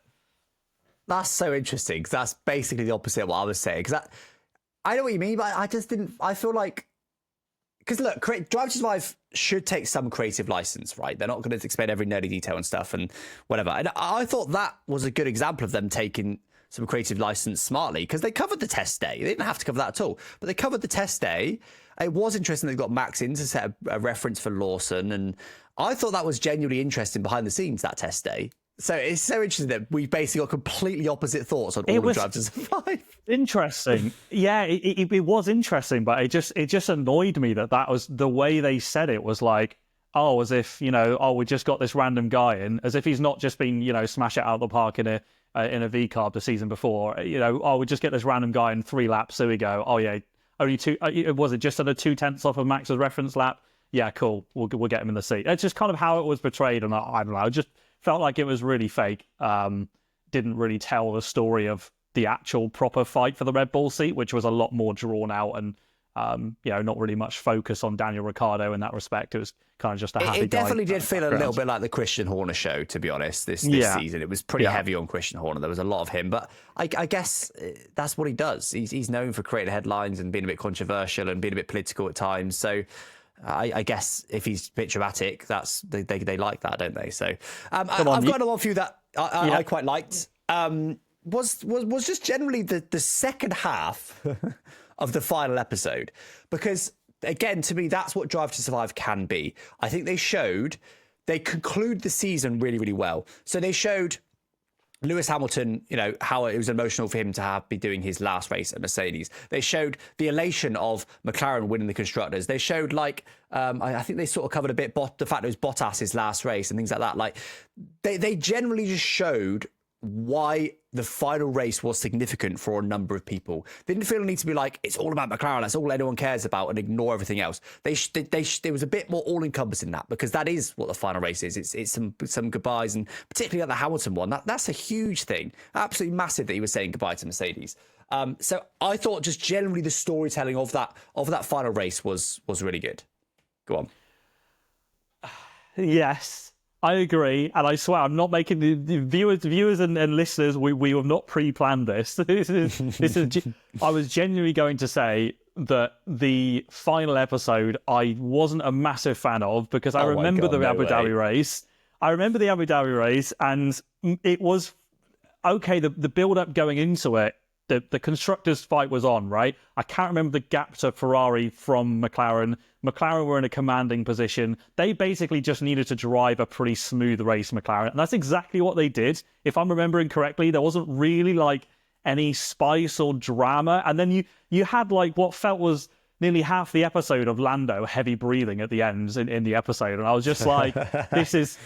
That's so interesting, because that's basically the opposite of what I was saying. Because I know what you mean, but I just didn't. I feel like, because look, Drive to Survive should take some creative license, right? They're not going to explain every nerdy detail and stuff and whatever. And I thought that was a good example of them taking some creative license smartly, because they covered the test day. They didn't have to cover that at all, but they covered the test day. It was interesting they got Max in to set a reference for Lawson, and I thought that was genuinely interesting behind the scenes, that test day. So it's so interesting that we basically got completely opposite thoughts on all of Drive to Survive. Interesting. Yeah, it was interesting, but it just annoyed me that was the way they said it, was like, oh, as if, we just got this random guy in, as if he's not just been, smash it out of the park in a V carb the season before. We just get this random guy in 3 laps, there we go. Oh yeah, only 2. Was it just under 2/10 off of Max's reference lap? Yeah, cool. We'll get him in the seat. It's just kind of how it was portrayed, and I don't know. Just felt like it was really fake. Didn't really tell the story of the actual proper fight for the Red Bull seat, which was a lot more drawn out and not really much focus on Daniel Ricciardo in that respect. It was kind of just a happy guy. It definitely did feel a little bit like the Christian Horner show, to be honest, this season. It was pretty heavy on Christian Horner. There was a lot of him, but I guess that's what he does. He's known for creating headlines and being a bit controversial and being a bit political at times. So I guess if he's a bit dramatic, they like that, don't they? So I've got another few that I quite liked. Was just generally the second half of the final episode, because again, to me, that's what Drive to Survive can be. I think they conclude the season really, really well. So they showed Lewis Hamilton, how it was emotional for him to be doing his last race at Mercedes. They showed the elation of McLaren winning the Constructors. They showed, I think they sort of covered a bit the fact it was Bottas's last race and things like that. Like, they generally just showed why the final race was significant for a number of people. They didn't feel the need to be like, it's all about McLaren, that's all anyone cares about, and ignore everything else. There was a bit more all-encompassing that, because that is what the final race is. It's some goodbyes, and particularly at the Hamilton one, that's a huge thing. Absolutely massive that he was saying goodbye to Mercedes. So I thought just generally the storytelling of that final race was really good. Go on. Yes. I agree, and I swear I'm not making the viewers and listeners. We have not pre-planned this. This is. I was genuinely going to say that the final episode I wasn't a massive fan of, because I remember the Abu Dhabi race. I remember the Abu Dhabi race, and it was okay. The build-up going into it, the constructors' fight was on, right? I can't remember the gap to Ferrari from McLaren. McLaren were in a commanding position. They basically just needed to drive a pretty smooth race, McLaren. And that's exactly what they did. If I'm remembering correctly, there wasn't really like any spice or drama. And then you had like what felt was nearly half the episode of Lando heavy breathing at the end in the episode. And I was just like, there's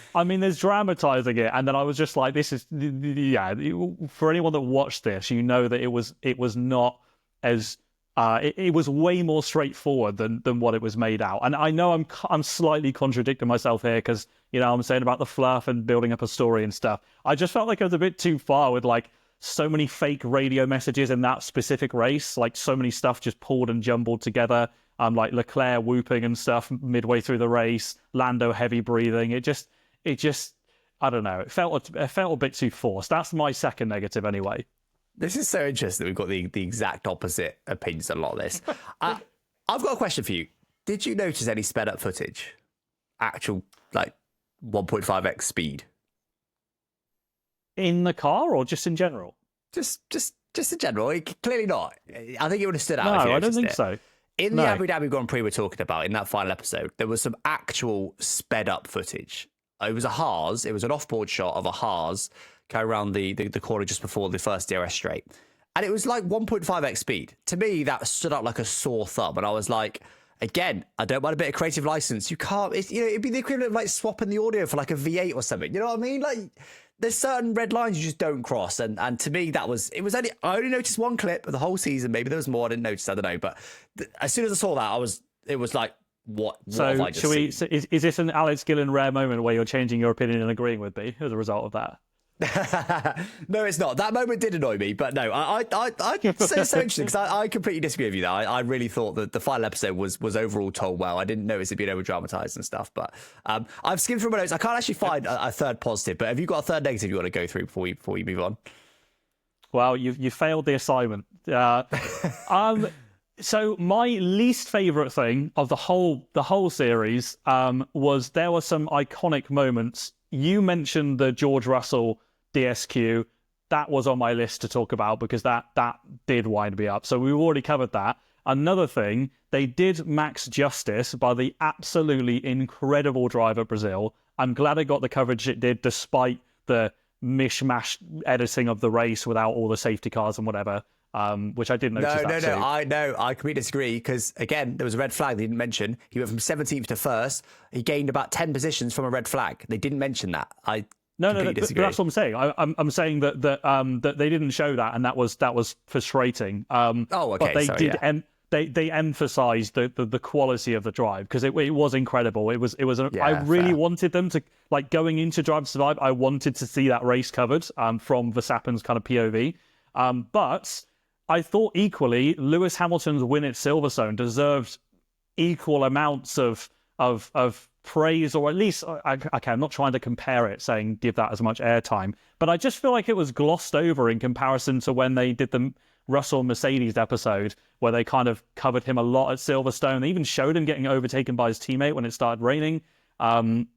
dramatizing it. And then I was just like, for anyone that watched this, you know that it was not as, it was way more straightforward than what it was made out. And I know I'm slightly contradicting myself here because, I'm saying about the fluff and building up a story and stuff. I just felt like it was a bit too far with like, so many fake radio messages in that specific race, like so many stuff just pulled and jumbled together, like Leclerc whooping and stuff midway through the race, Lando heavy breathing. It just, I don't know. It felt a bit too forced. That's my second negative anyway. This is so interesting. We've got the exact opposite opinions on a lot of this. I've got a question for you. Did you notice any sped up footage? Actual, like, 1.5x speed? In the car or just in general? Just in general. Clearly not. I think it would have stood out. No, I don't think so. In the Abu Dhabi Grand Prix we're talking about, in that final episode, there was some actual sped up footage. It was a Haas. It was an off-board shot of a Haas going around the corner just before the first DRS straight. And it was like 1.5x speed. To me, that stood out like a sore thumb. And I was like, again, I don't mind a bit of creative license. You can't, it'd be the equivalent of like swapping the audio for like a V8 or something. You know what I mean? Like, there's certain red lines you just don't cross. And to me, I only noticed one clip of the whole season. Maybe there was more I didn't notice, I don't know. But as soon as I saw that, it was like, what have I just seen? So is this an Alex Gillen rare moment where you're changing your opinion and agreeing with me as a result of that? No, it's not. That moment did annoy me, but no, it's so interesting because I completely disagree with you there. I really thought that the final episode was overall told well. I didn't notice it being over dramatized and stuff, but I've skimmed through my notes. I can't actually find a third positive, but have you got a third negative you want to go through before we move on? Well, you failed the assignment. So my least favorite thing of the whole series was there were some iconic moments. You mentioned the George Russell DSQ. That was on my list to talk about because that did wind me up. So we've already covered that. Another thing, they did Max justice by the absolutely incredible drive at Brazil. I'm glad it got the coverage it did despite the mishmash editing of the race without all the safety cars and whatever, which I did notice. No, I completely disagree because, again, there was a red flag they didn't mention. He went from 17th to 1st. He gained about 10 positions from a red flag. They didn't mention that. No, but that's what I'm saying. I'm saying that they didn't show that, and that was frustrating. Okay. But they did, and they emphasised the quality of the drive because it was incredible. It was. I really wanted them to, like, going into Drive to Survive. I wanted to see that race covered from Verstappen's kind of POV. But I thought equally Lewis Hamilton's win at Silverstone deserved equal amounts of praise, or at least I'm not trying to compare it, saying give that as much airtime, but I just feel like it was glossed over in comparison to when they did the Russell Mercedes episode, where they kind of covered him a lot at Silverstone. They even showed him getting overtaken by his teammate when it started raining. And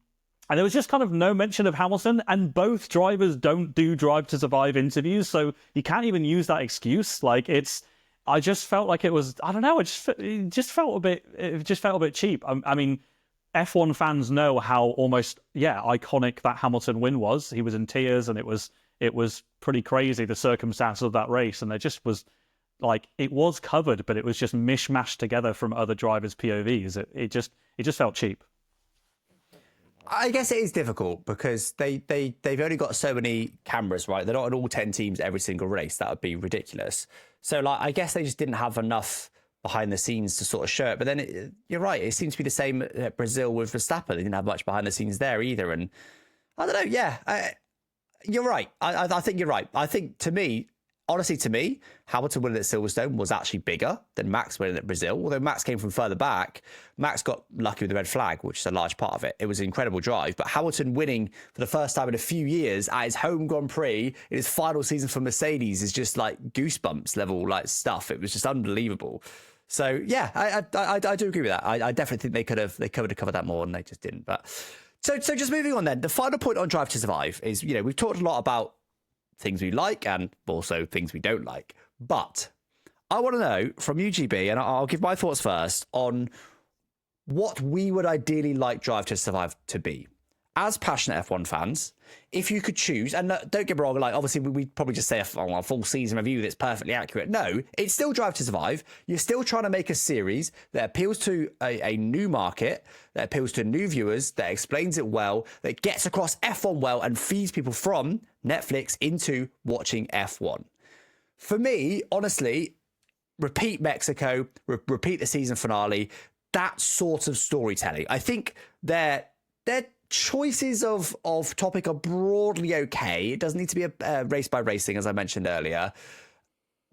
there was just kind of no mention of Hamilton, and both drivers don't do Drive to Survive interviews, so you can't even use that excuse. Like, I just felt like it was, I don't know, it just felt a bit cheap. I mean, F1 fans know how almost, iconic that Hamilton win was. He was in tears, and it was pretty crazy, the circumstances of that race. And there just was, like, it was covered, but it was just mishmashed together from other drivers' POVs. It just felt cheap. I guess it is difficult because they've only got so many cameras, right? They're not in all 10 teams every single race. That would be ridiculous. So, like, I guess they just didn't have enough behind the scenes to sort of show it. But then you're right. It seems to be the same at Brazil with Verstappen. They didn't have much behind the scenes there either. And I don't know. Yeah, you're right. I think you're right. I think honestly, to me, Hamilton winning at Silverstone was actually bigger than Max winning at Brazil. Although Max came from further back, Max got lucky with the red flag, which is a large part of it. It was an incredible drive. But Hamilton winning for the first time in a few years at his home Grand Prix in his final season for Mercedes is just like goosebumps level like stuff. It was just unbelievable. So yeah, I do agree with that. I definitely think they could have covered that more, and they just didn't. But so just moving on then. The final point on Drive to Survive is, we've talked a lot about things we like and also things we don't like. But I want to know from UGB, and I'll give my thoughts first on what we would ideally like Drive to Survive to be. As passionate F1 fans, if you could choose, and don't get me wrong, like obviously we'd probably just say a full season review that's perfectly accurate. No, it's still Drive to Survive. You're still trying to make a series that appeals to a new market, that appeals to new viewers, that explains it well, that gets across F1 well and feeds people from Netflix into watching F1. For me, honestly, repeat Mexico, repeat the season finale, that sort of storytelling. I think their choices of topic are broadly okay. It doesn't need to be a race by racing, as I mentioned earlier.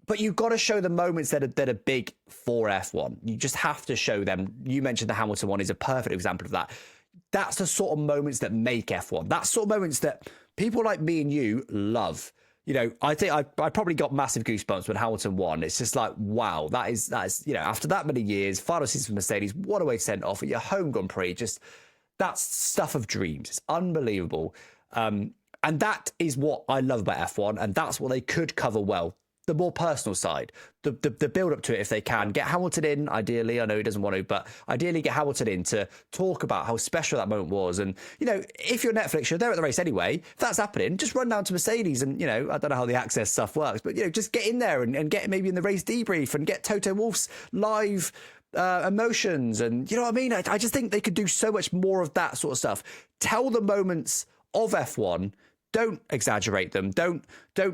But you've got to show the moments that are big for F1. You just have to show them. You mentioned the Hamilton one is a perfect example of that. That's the sort of moments that make F1. That's sort of moments that people like me and you love. I think I probably got massive goosebumps when Hamilton won. It's just like, wow, that is after that many years, final season for Mercedes, what a way to send off at your home Grand Prix. Just that's stuff of dreams. It's unbelievable. And that is what I love about F1. And that's what they could cover well. The more personal side, the build up to it if they can. Get Hamilton in, ideally. I know he doesn't want to, but ideally get Hamilton in to talk about how special that moment was. And, if you're Netflix, you're there at the race anyway. If that's happening, just run down to Mercedes and, I don't know how the access stuff works, but, just get in there and get maybe in the race debrief and get Toto Wolff's live emotions. And, you know what I mean? I just think they could do so much more of that sort of stuff. Tell the moments of F1. Don't exaggerate them. Don't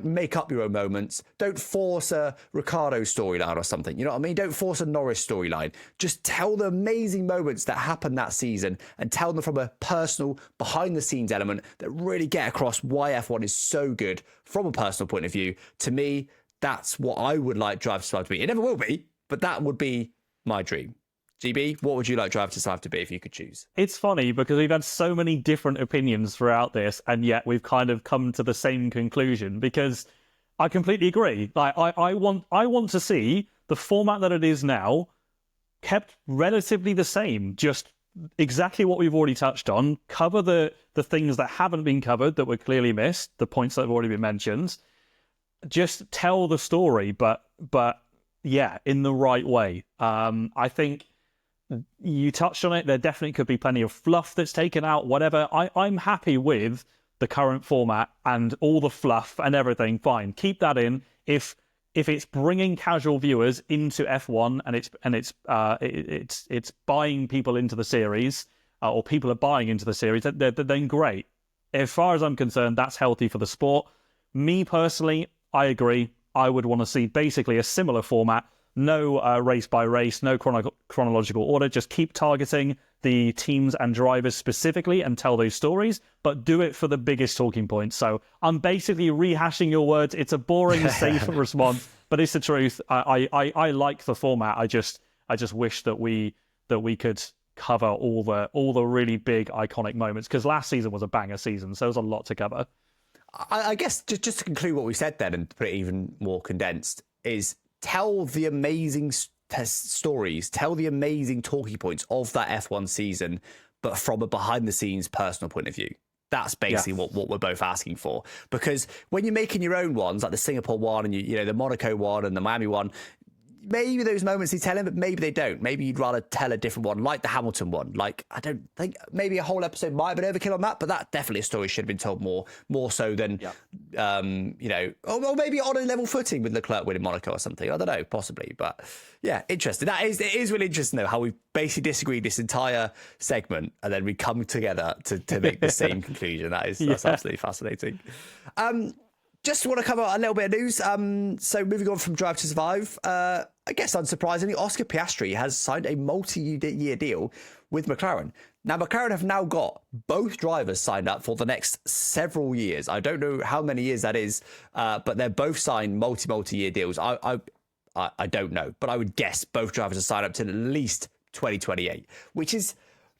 make up your own moments. Don't force a Ricciardo storyline or something. You know what I mean? Don't force a Norris storyline. Just tell the amazing moments that happened that season and tell them from a personal, behind-the-scenes element that really get across why F1 is so good from a personal point of view. To me, that's what I would like Drive to Survive to be. It never will be, but that would be my dream. GB, what would you like Drive to Survive to be if you could choose? It's funny because we've had so many different opinions throughout this, and yet we've kind of come to the same conclusion, because I completely agree. Like I want to see the format that it is now kept relatively the same, just exactly what we've already touched on, cover the things that haven't been covered that were clearly missed, the points that have already been mentioned. Just tell the story, but yeah, in the right way. I think you touched on it. There definitely could be plenty of fluff that's taken out, whatever. I'm happy with the current format and all the fluff and everything. Fine, keep that in. If it's bringing casual viewers into F1 and it's buying people into the series, or people are buying into the series, then great. As far as I'm concerned, that's healthy for the sport. Me personally, I agree. I would want to see basically a similar format. No race by race, no chronological order. Just keep targeting the teams and drivers specifically and tell those stories, but do it for the biggest talking points. So I'm basically rehashing your words. It's a boring, safe response, but it's the truth. I like the format. I just wish that we could cover all the really big iconic moments, because last season was a banger season, so there's a lot to cover. I guess just to conclude what we said then and put it even more condensed is, tell the amazing stories, tell the amazing talking points of that F1 season, but from a behind-the-scenes personal point of view. That's basically what we're both asking for. Because when you're making your own ones, like the Singapore one and the Monaco one and the Miami one, maybe those moments you tell him, but maybe they don't. Maybe you'd rather tell a different one, like the Hamilton one. Like, I don't think maybe a whole episode might have been overkill on that, but that definitely a story should have been told more so than, or maybe on a level footing with Leclerc winning Monaco or something. I don't know, possibly. But yeah, interesting. It is really interesting, though, how we basically disagreed this entire segment and then we come together to make the same conclusion. That's absolutely fascinating. Just want to cover a little bit of news. So moving on from Drive to Survive, I guess unsurprisingly, Oscar Piastri has signed a multi-year deal with McLaren. Now, McLaren have now got both drivers signed up for the next several years. I don't know how many years that is, but they're both signed multi-year deals. I don't know, but I would guess both drivers are signed up to at least 2028, which is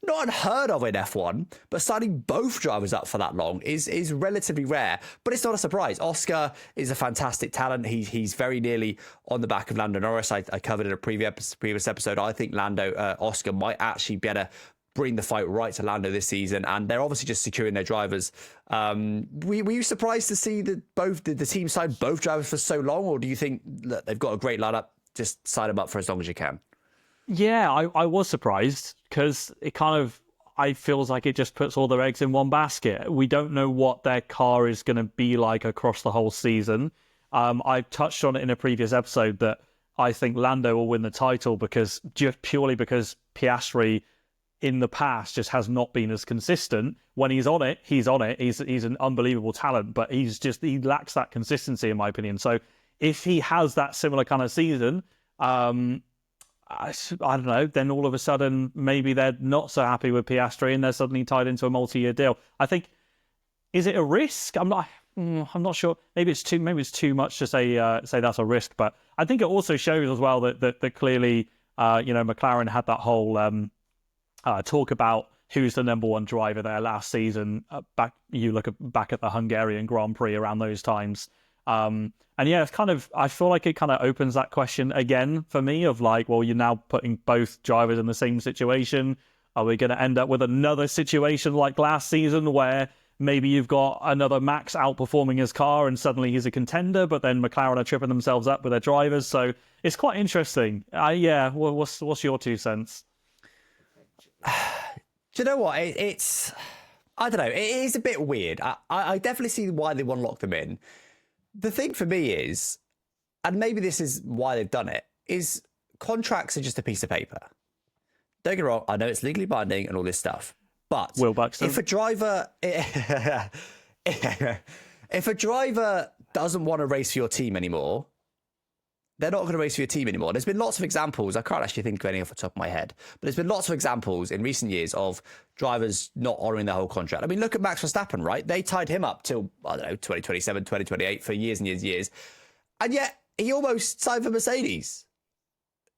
not unheard of in F1, but signing both drivers up for that long is relatively rare. But it's not a surprise. Oscar is a fantastic talent. He's very nearly on the back of Lando Norris. I covered in a previous episode. I think Oscar might actually be able to bring the fight right to Lando this season, and they're obviously just securing their drivers. Were you surprised to see that the team signed both drivers for so long, or do you think that they've got a great lineup? Just sign them up for as long as you can. Yeah, I was surprised because I feels like it just puts all their eggs in one basket. We don't know what their car is going to be like across the whole season. I touched on it in a previous episode that I think Lando will win the title just purely because Piastri in the past just has not been as consistent. When he's on it, he's on it. He's an unbelievable talent, but he lacks that consistency, in my opinion. So if he has that similar kind of season, I don't know, then all of a sudden maybe they're not so happy with Piastri and they're suddenly tied into a multi-year deal. I think, is it a risk? I'm not sure. Maybe it's too much to say that's a risk, but I think it also shows as well that clearly McLaren had that whole talk about who's the number one driver there last season. You look back at the Hungarian Grand Prix around those times. And yeah, it's I feel like it kind of opens that question again for me of like, well, you're now putting both drivers in the same situation. Are we going to end up with another situation like last season where maybe you've got another Max outperforming his car and suddenly he's a contender, but then McLaren are tripping themselves up with their drivers. So it's quite interesting. What's your 2 cents? Do you know what? I don't know. It is a bit weird. I definitely see why they want to lock them in. The thing for me is, and maybe this is why they've done it, is contracts are just a piece of paper. Don't get me wrong. I know it's legally binding and all this stuff, but Will Buxton. if a driver doesn't want to race for your team anymore, they're not going to race for your team anymore. There's been lots of examples. I can't actually think of any off the top of my head, but there's been lots of examples in recent years of drivers not honouring their whole contract. I mean, look at Max Verstappen, right? They tied him up till, 2027, 2028 for years and years and years. And yet he almost signed for Mercedes.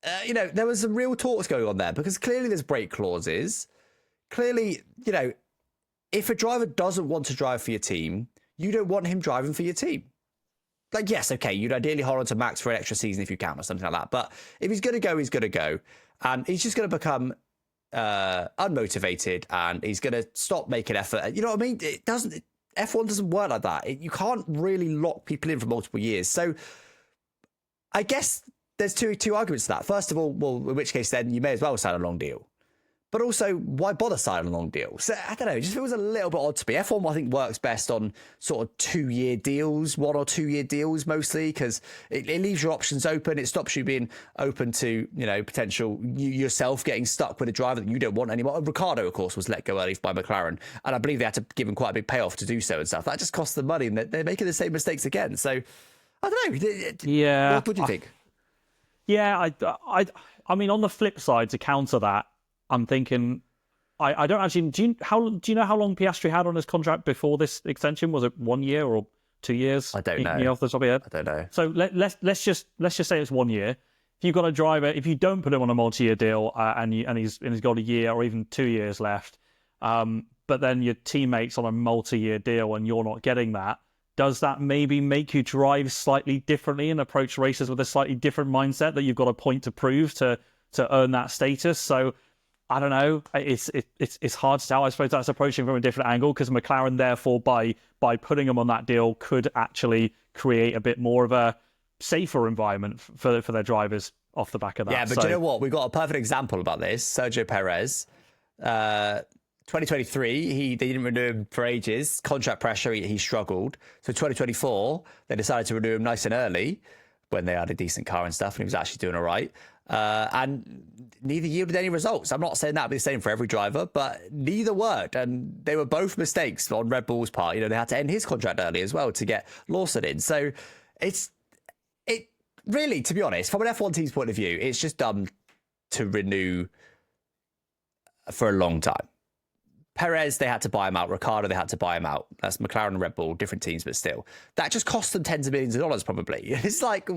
There was some real talks going on there because clearly there's break clauses. Clearly, if a driver doesn't want to drive for your team, you don't want him driving for your team. Like, yes, okay, you'd ideally hold on to Max for an extra season if you can or something like that. But if he's going to go, he's going to go. And he's just going to become unmotivated and he's going to stop making effort. You know what I mean? F1 doesn't work like that. You can't really lock people in for multiple years. So I guess there's two arguments to that. First of all, well, in which case then you may as well sign a long deal. But also, why bother signing a long deal? So, I don't know, it just feels a little bit odd to me. F1, I think, works best on sort of 2-year deals, 1 or 2 year deals mostly, because it leaves your options open. It stops you being open to, potential yourself getting stuck with a driver that you don't want anymore. And Ricciardo, of course, was let go early by McLaren. And I believe they had to give him quite a big payoff to do so and stuff. That just costs them money and they're making the same mistakes again. So, I don't know. Yeah. What do you think? Yeah, I mean, on the flip side, to counter that, I'm thinking, I don't actually. Do you know how long Piastri had on his contract before this extension? Was it 1 year or 2 years? I don't know. Off the top of your head, I don't know. So let's just say it's 1 year. If you've got a driver, if you don't put him on a multi-year deal and he's got a year or even 2 years left, but then your teammates on a multi-year deal and you're not getting that, does that maybe make you drive slightly differently and approach races with a slightly different mindset that you've got a point to prove to earn that status? So I don't know. It's hard to tell. I suppose that's approaching from a different angle because McLaren, therefore, by putting them on that deal, could actually create a bit more of a safer environment for their drivers off the back of that. Yeah, but you know what? We've got a perfect example about this. Sergio Perez, 2023, they didn't renew him for ages. Contract pressure, he struggled. So 2024, they decided to renew him nice and early when they had a decent car and stuff, and he was actually doing all right. And neither yielded any results. I'm not saying that would be the same for every driver, but neither worked. And they were both mistakes on Red Bull's part. They had to end his contract early as well to get Lawson in. So it really, to be honest, from an F1 team's point of view, it's just dumb to renew for a long time. Perez, they had to buy him out. Ricciardo, they had to buy him out. That's McLaren and Red Bull, different teams, but still. That just cost them tens of millions of dollars, probably. It's like,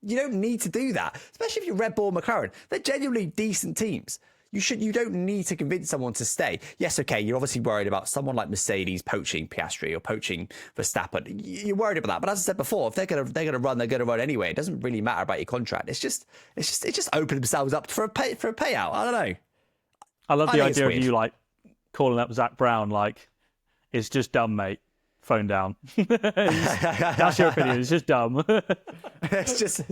you don't need to do that, especially if you're Red Bull and McLaren. They're genuinely decent teams. You don't need to convince someone to stay. Yes, okay, you're obviously worried about someone like Mercedes poaching Piastri or poaching Verstappen. You're worried about that. But as I said before, if they're gonna run, they're gonna run anyway. It doesn't really matter about your contract. It just opened themselves up for a payout. I don't know. I love the idea of you like calling up Zach Brown like, it's just dumb, mate. Phone down. That's your opinion. It's just dumb. It's just,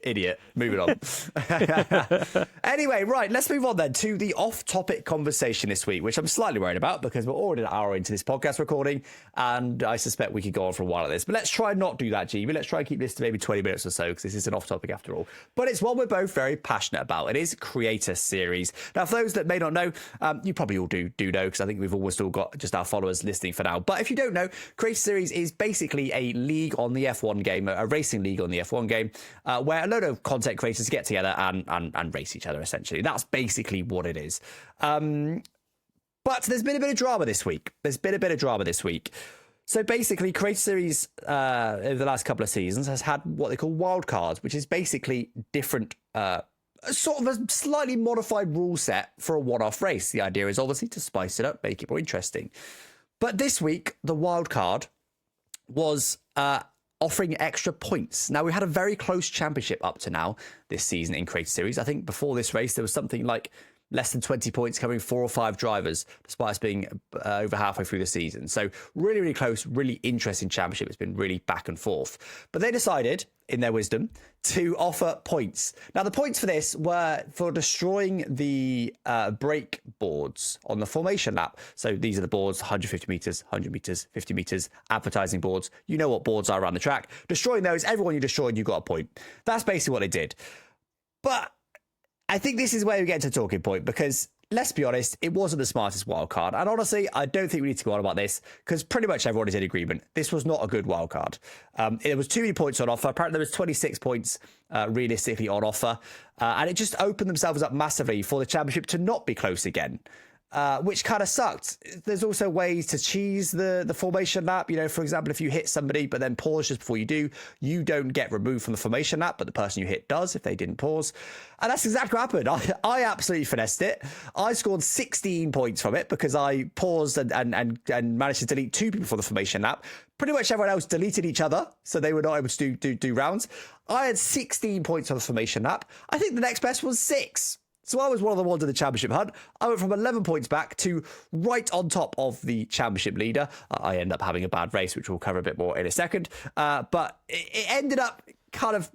idiot. Moving on. Anyway, right, let's move on then to the off-topic conversation this week, which I'm slightly worried about because we're already an hour into this podcast recording, and I suspect we could go on for a while at this. But let's try not do that, GB. Let's try and keep this to maybe 20 minutes or so, because this is an off-topic after all. But it's one we're both very passionate about. It is Creator Series. Now, for those that may not know, you probably all do know, because I think we've almost all got just our followers listening for now. But if you don't know, Creator Series is basically a league on the F1 game, a racing league on the F1 game, where a load of content creators get together and race each other, essentially. That's basically what it is. But there's been a bit of drama this week. So basically, Creator Series over the last couple of seasons has had what they call wildcards, which is basically different, sort of a slightly modified rule set for a one-off race. The idea is obviously to spice it up, make it more interesting. But this week, the wild card was offering extra points. Now, we had a very close championship up to now this season in Creator Series. I think before this race, there was something like less than 20 points covering 4 or 5 drivers, despite us being over halfway through the season. So really, really close, really interesting championship. It's been really back and forth. But they decided, in their wisdom, to offer points. Now, the points for this were for destroying the brake boards on the formation lap. So these are the boards, 150 meters, 100 meters, 50 meters, advertising boards. You know what boards are around the track. Destroying those, everyone you destroyed, you got a point. That's basically what they did. But I think this is where we get to talking point, because let's be honest, it wasn't the smartest wild card. And honestly, I don't think we need to go on about this, because pretty much everyone is in agreement. This was not a good wild card. There was too many points on offer. Apparently there was 26 points realistically on offer. And it just opened themselves up massively for the championship to not be close again. Which kind of sucked. There's also ways to cheese the formation lap. You know, for example, if you hit somebody but then pause just before you do, you don't get removed from the formation lap, but the person you hit does if they didn't pause. And that's exactly what happened. I absolutely finessed it. I scored 16 points from it because I paused and managed to delete 2 people from the formation lap. Pretty much everyone else deleted each other, so they were not able to do rounds. I had 16 points on the formation lap. I think the next best was 6. So I was one of the ones in the championship hunt. I went from 11 points back to right on top of the championship leader. I ended up having a bad race, which we'll cover a bit more in a second. But it ended up kind of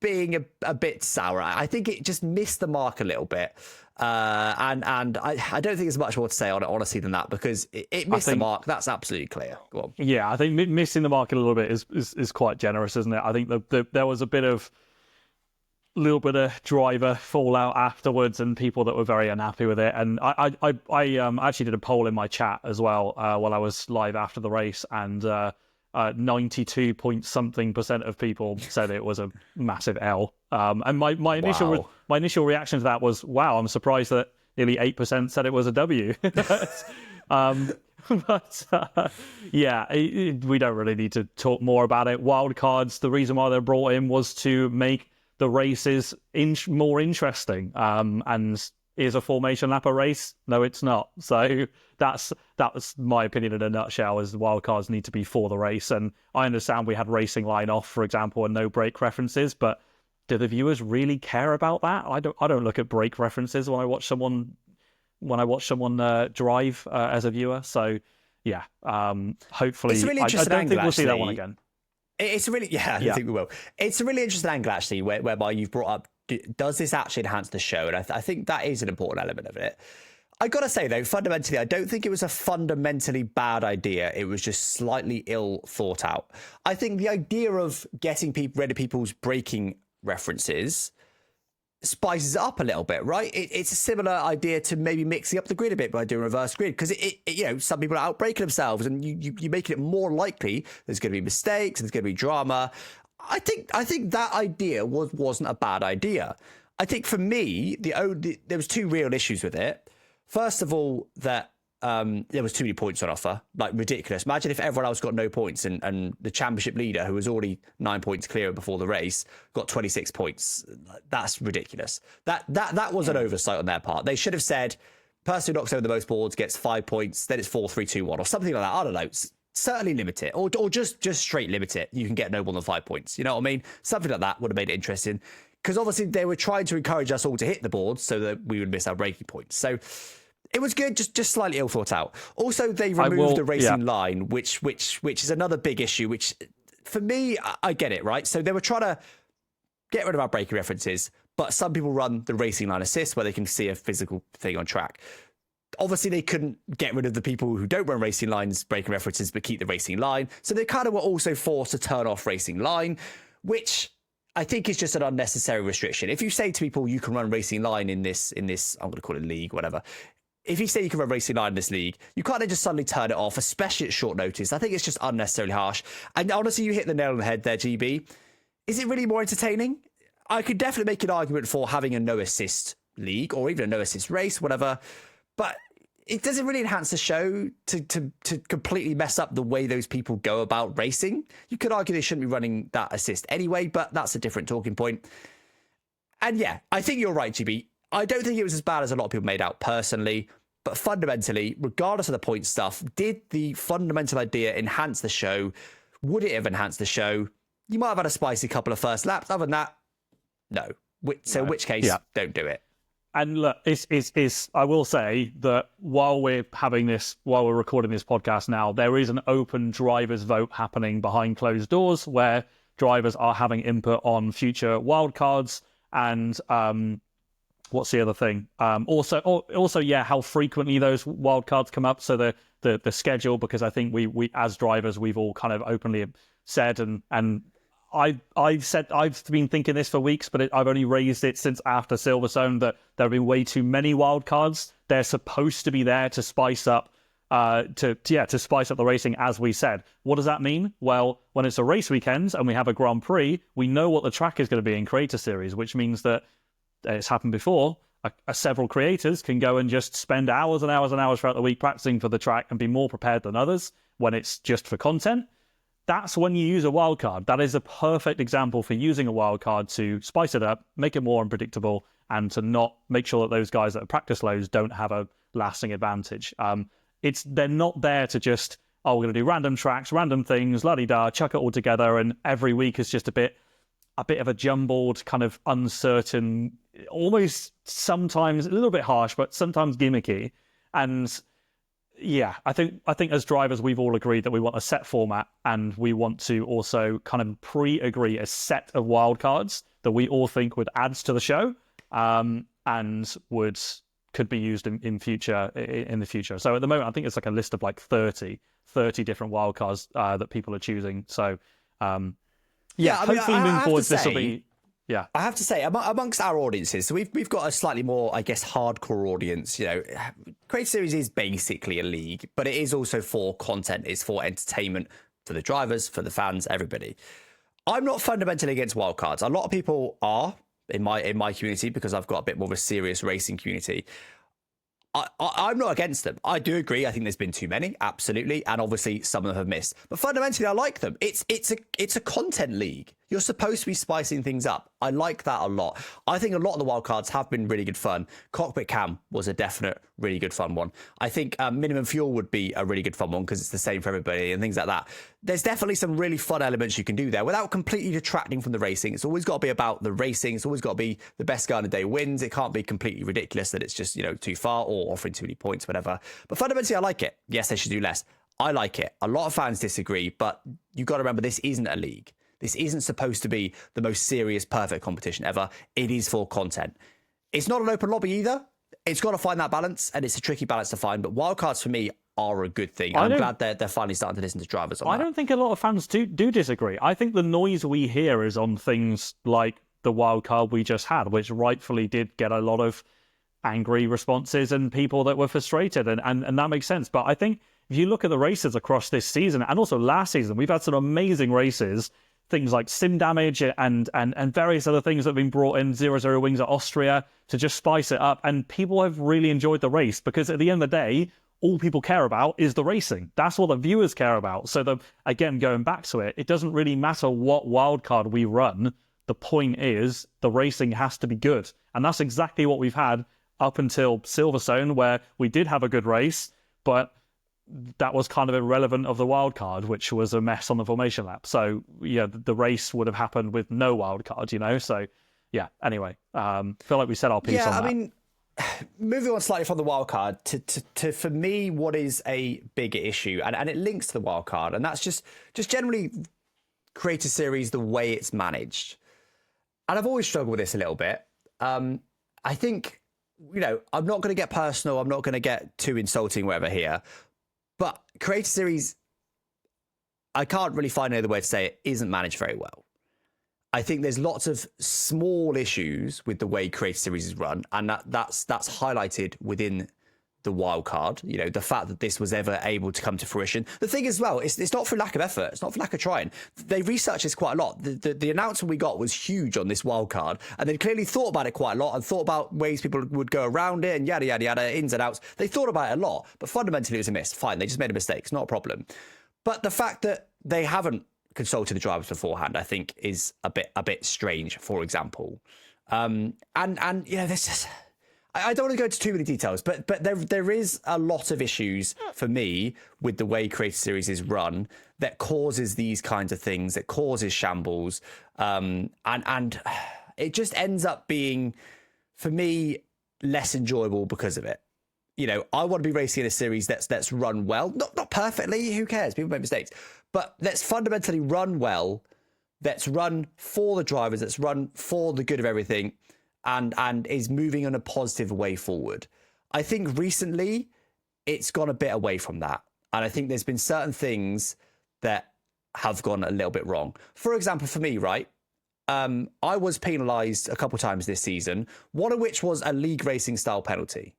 being a bit sour. I think it just missed the mark a little bit. And I don't think there's much more to say on it, honestly, than that, because it missed the mark. That's absolutely clear. Go on. Yeah, I think missing the mark a little bit is quite generous, isn't it? I think there was a little bit of driver fallout afterwards, and people that were very unhappy with it. And I actually did a poll in my chat as well while I was live after the race, and 92 point something % of people said it was a massive L. And my initial reaction to that was, wow, I'm surprised that nearly 8% said it was a W. But we don't really need to talk more about it. Wildcards, the reason why they're brought in was to make the races more interesting. And is a formation lap a race? No, it's not. So that was my opinion in a nutshell, is the wildcards need to be for the race. And I understand we had racing line off, for example, and no brake references, but do the viewers really care about that? I don't look at brake references when I watch someone drive as a viewer. So yeah, hopefully it's a really I interesting don't angle, think we'll see that actually. one again. It's a really, I think we will. It's a really interesting angle, actually, whereby you've brought up, does this actually enhance the show? And I think that is an important element of it. I got to say, though, fundamentally, I don't think it was a fundamentally bad idea. It was just slightly ill thought out. I think the idea of getting rid of people's braking references spices it up a little bit, right? It's a similar idea to maybe mixing up the grid a bit by doing reverse grid, because some people are out braking themselves, and you're making it more likely there's going to be mistakes and there's going to be drama. I think that idea wasn't a bad idea. I think for me, there was 2 real issues with it. First of all, that there was too many points on offer, like ridiculous. Imagine if everyone else got no points and the championship leader, who was already 9 points clear before the race, got 26 points. That's ridiculous. That was an oversight on their part. They should have said, person who knocks over the most boards gets 5 points, then it's 4, 3, 2, 1, or something like that. I don't know. Certainly limit it, or just straight limit it. You can get no more than 5 points. You know what I mean? Something like that would have made it interesting. Because obviously they were trying to encourage us all to hit the boards so that we would miss our breaking points. So it was good, just slightly ill thought out. Also, they removed the racing line, which is another big issue, which for me, I get it, right? So they were trying to get rid of our braking references, but some people run the racing line assist where they can see a physical thing on track. Obviously, they couldn't get rid of the people who don't run racing lines, braking references, but keep the racing line. So they kind of were also forced to turn off racing line, which I think is just an unnecessary restriction. If you say to people, you can run racing line in this, I'm going to call it league, whatever. If you say you can run racing line in this league, you can't just suddenly turn it off, especially at short notice. I think it's just unnecessarily harsh. And honestly, you hit the nail on the head there, GB. Is it really more entertaining? I could definitely make an argument for having a no assist league or even a no assist race, whatever. But it doesn't really enhance the show to completely mess up the way those people go about racing. You could argue they shouldn't be running that assist anyway, but that's a different talking point. And yeah, I think you're right, GB. I don't think it was as bad as a lot of people made out personally, but fundamentally, regardless of the point stuff, did the fundamental idea enhance the show? Would it have enhanced the show? You might have had a spicy couple of first laps. Other than that, no. So in which case, don't do it. And look, I will say that while we're recording this podcast now, there is an open drivers' vote happening behind closed doors where drivers are having input on future wildcards and what's the other thing? Also, how frequently those wildcards come up. So the schedule, because I think we as drivers, we've all kind of openly said and I've been thinking this for weeks, but I've only raised it since after Silverstone that there have been way too many wild cards. They're supposed to be there to spice up, to spice up the racing, as we said. What does that mean? Well, when it's a race weekend and we have a Grand Prix, we know what the track is going to be in Creator Series, which means that it's happened before. Several creators can go and just spend hours and hours and hours throughout the week practicing for the track and be more prepared than others when it's just for content. That's when you use a wildcard. That is a perfect example for using a wildcard to spice it up, make it more unpredictable, and to not make sure that those guys that practice loads don't have a lasting advantage. They're not there to just, we're going to do random tracks, random things, la-di-da, chuck it all together, and every week is just a bit of a jumbled, kind of uncertain, almost sometimes a little bit harsh, but sometimes gimmicky. And yeah, I think as drivers, we've all agreed that we want a set format, and we want to also kind of pre-agree a set of wildcards that we all think would add to the show, and could be used in the future. So at the moment, I think it's like a list of like 30 different wildcards that people are choosing. So hopefully moving forward, this will be. Yeah, I have to say, amongst our audiences, so we've got a slightly more, I guess, hardcore audience. You know, Creator Series is basically a league, but it is also for content, it's for entertainment, for the drivers, for the fans, everybody. I'm not fundamentally against wildcards. A lot of people are in my community because I've got a bit more of a serious racing community. I'm not against them. I do agree. I think there's been too many, absolutely, and obviously some of them have missed. But fundamentally, I like them. It's a content league. You're supposed to be spicing things up. I like that a lot. I think a lot of the wildcards have been really good fun. Cockpit Cam was a definite really good fun one. I think Minimum Fuel would be a really good fun one because it's the same for everybody and things like that. There's definitely some really fun elements you can do there without completely detracting from the racing. It's always got to be about the racing. It's always got to be the best guy on the day wins. It can't be completely ridiculous that it's just, too far or offering too many points, whatever. But fundamentally, I like it. Yes, they should do less. I like it. A lot of fans disagree, but you've got to remember this isn't a league. This isn't supposed to be the most serious, perfect competition ever. It is for content. It's not an open lobby either. It's got to find that balance, and it's a tricky balance to find. But wildcards for me are a good thing. I'm glad they're finally starting to listen to drivers on that. I don't think a lot of fans do disagree. I think the noise we hear is on things like the wildcard we just had, which rightfully did get a lot of angry responses and people that were frustrated, and that makes sense. But I think if you look at the races across this season and also last season, we've had some amazing races. Things like sim damage and various other things that have been brought in, 0-0 wings at Austria, to just spice it up. And people have really enjoyed the race because at the end of the day, all people care about is the racing. That's what the viewers care about. So again, going back to it, it doesn't really matter what wildcard we run. The point is the racing has to be good. And that's exactly what we've had up until Silverstone, where we did have a good race, but that was kind of irrelevant of the wildcard, which was a mess on the formation lap. So yeah, the race would have happened with no wildcard, So yeah, anyway, feel like we said our piece on that. I mean, moving on slightly from the wildcard to for me, what is a bigger issue, and it links to the wildcard, and that's just generally Creator Series, the way it's managed. And I've always struggled with this a little bit. I think, I'm not going to get personal. I'm not going to get too insulting, whatever here. But Creator Series, I can't really find another way to say it, isn't managed very well. I think there's lots of small issues with the way Creator Series is run, and that's highlighted within the wild card. The fact that this was ever able to come to fruition. The thing as well, it's not for lack of effort. It's not for lack of trying. They researched this quite a lot. The announcement we got was huge on this wild card, and they clearly thought about it quite a lot and thought about ways people would go around it and yada, yada, yada, ins and outs. They thought about it a lot, but fundamentally it was a miss. Fine, they just made a mistake. It's not a problem. But the fact that they haven't consulted the drivers beforehand, I think, is a bit strange, for example. And this is... I don't want to go into too many details, but there is a lot of issues for me with the way Creator Series is run that causes these kinds of things, that causes shambles, and it just ends up being, for me, less enjoyable because of it. I want to be racing in a series that's run well, not perfectly. Who cares? People make mistakes, but let's fundamentally run well. That's run for the drivers. That's run for the good of everything. And is moving on a positive way forward. I think recently it's gone a bit away from that. And I think there's been certain things that have gone a little bit wrong. For example, for me, right, I was penalised a couple of times this season, one of which was a league racing style penalty.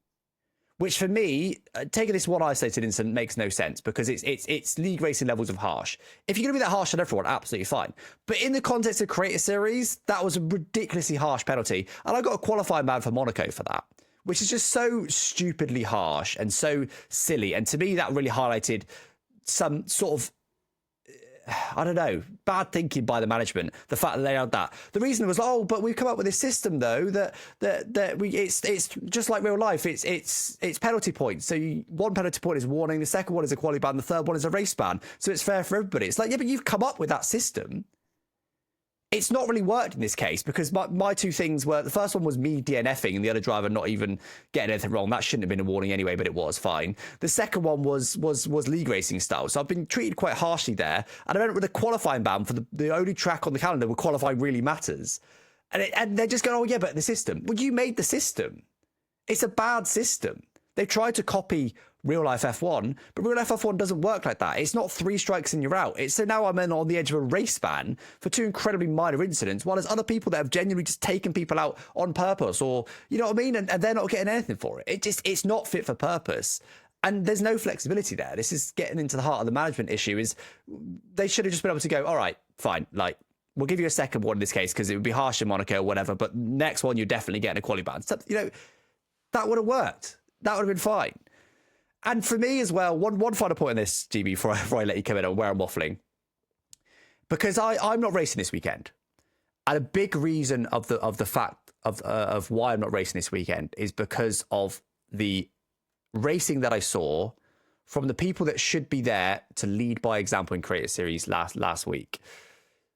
Which for me, taking this one isolated incident makes no sense because it's league racing levels of harsh. If you're going to be that harsh on everyone, absolutely fine. But in the context of Creator Series, that was a ridiculously harsh penalty. And I got a qualifying ban for Monaco for that, which is just so stupidly harsh and so silly. And to me, that really highlighted some sort of, I don't know, bad thinking by the management. The fact that they had that. The reason was, but we've come up with this system though that it's just like real life. It's penalty points. So one penalty point is warning, the second one is a quality ban, the third one is a race ban. So it's fair for everybody. It's like, yeah, but you've come up with that system. It's not really worked in this case because my two things were, the first one was me DNFing and the other driver not even getting anything wrong. That shouldn't have been a warning anyway, but it was fine. The second one was league racing style. So I've been treated quite harshly there. And I went with a qualifying ban for the only track on the calendar where qualifying really matters. And they're just going, oh yeah, but the system. Well, you made the system. It's a bad system. They tried to copy real life F1, but real life F1 doesn't work like that. It's not 3 strikes and you're out. So now I'm on the edge of a race ban for 2 incredibly minor incidents, while there's other people that have genuinely just taken people out on purpose, or you know what I mean, and they're not getting anything for it. It's not fit for purpose. And there's no flexibility there. This is getting into the heart of the management issue. Is they should have just been able to go, all right, fine, like we'll give you a second one in this case because it would be harsh in Monaco or whatever, but next one you're definitely getting a quality ban. So, that would have worked. That would have been fine. And for me as well, one final point on this, GB, before I let you come in on where I'm waffling, because I'm not racing this weekend, and a big reason of the fact of why I'm not racing this weekend is because of the racing that I saw from the people that should be there to lead by example in Creator Series last week.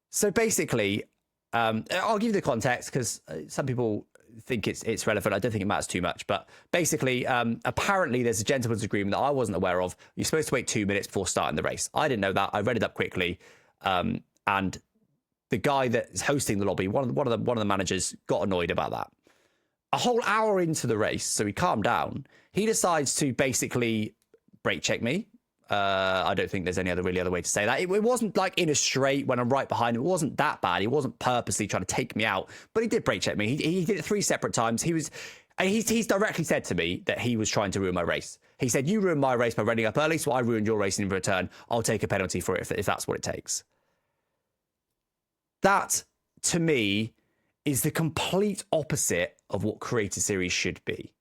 So basically, I'll give you the context because some people think it's relevant. I don't think it matters too much, but basically, apparently there's a gentleman's agreement that I wasn't aware of. You're supposed to wait 2 minutes before starting the race. I didn't know that. I read it up quickly, and the guy that's hosting the lobby, one of the managers, got annoyed about that. A whole hour into the race, so he calmed down. He decides to basically brake check me. I don't think there's any other way to say that. It wasn't like in a straight when I'm right behind him. It wasn't that bad. He wasn't purposely trying to take me out, but he did brake check me. He did it 3 separate times. He's directly said to me that he was trying to ruin my race. He said, you ruined my race by running up early, so I ruined your race in return. I'll take a penalty for it if that's what it takes. That, to me, is the complete opposite of what Creator Series should be.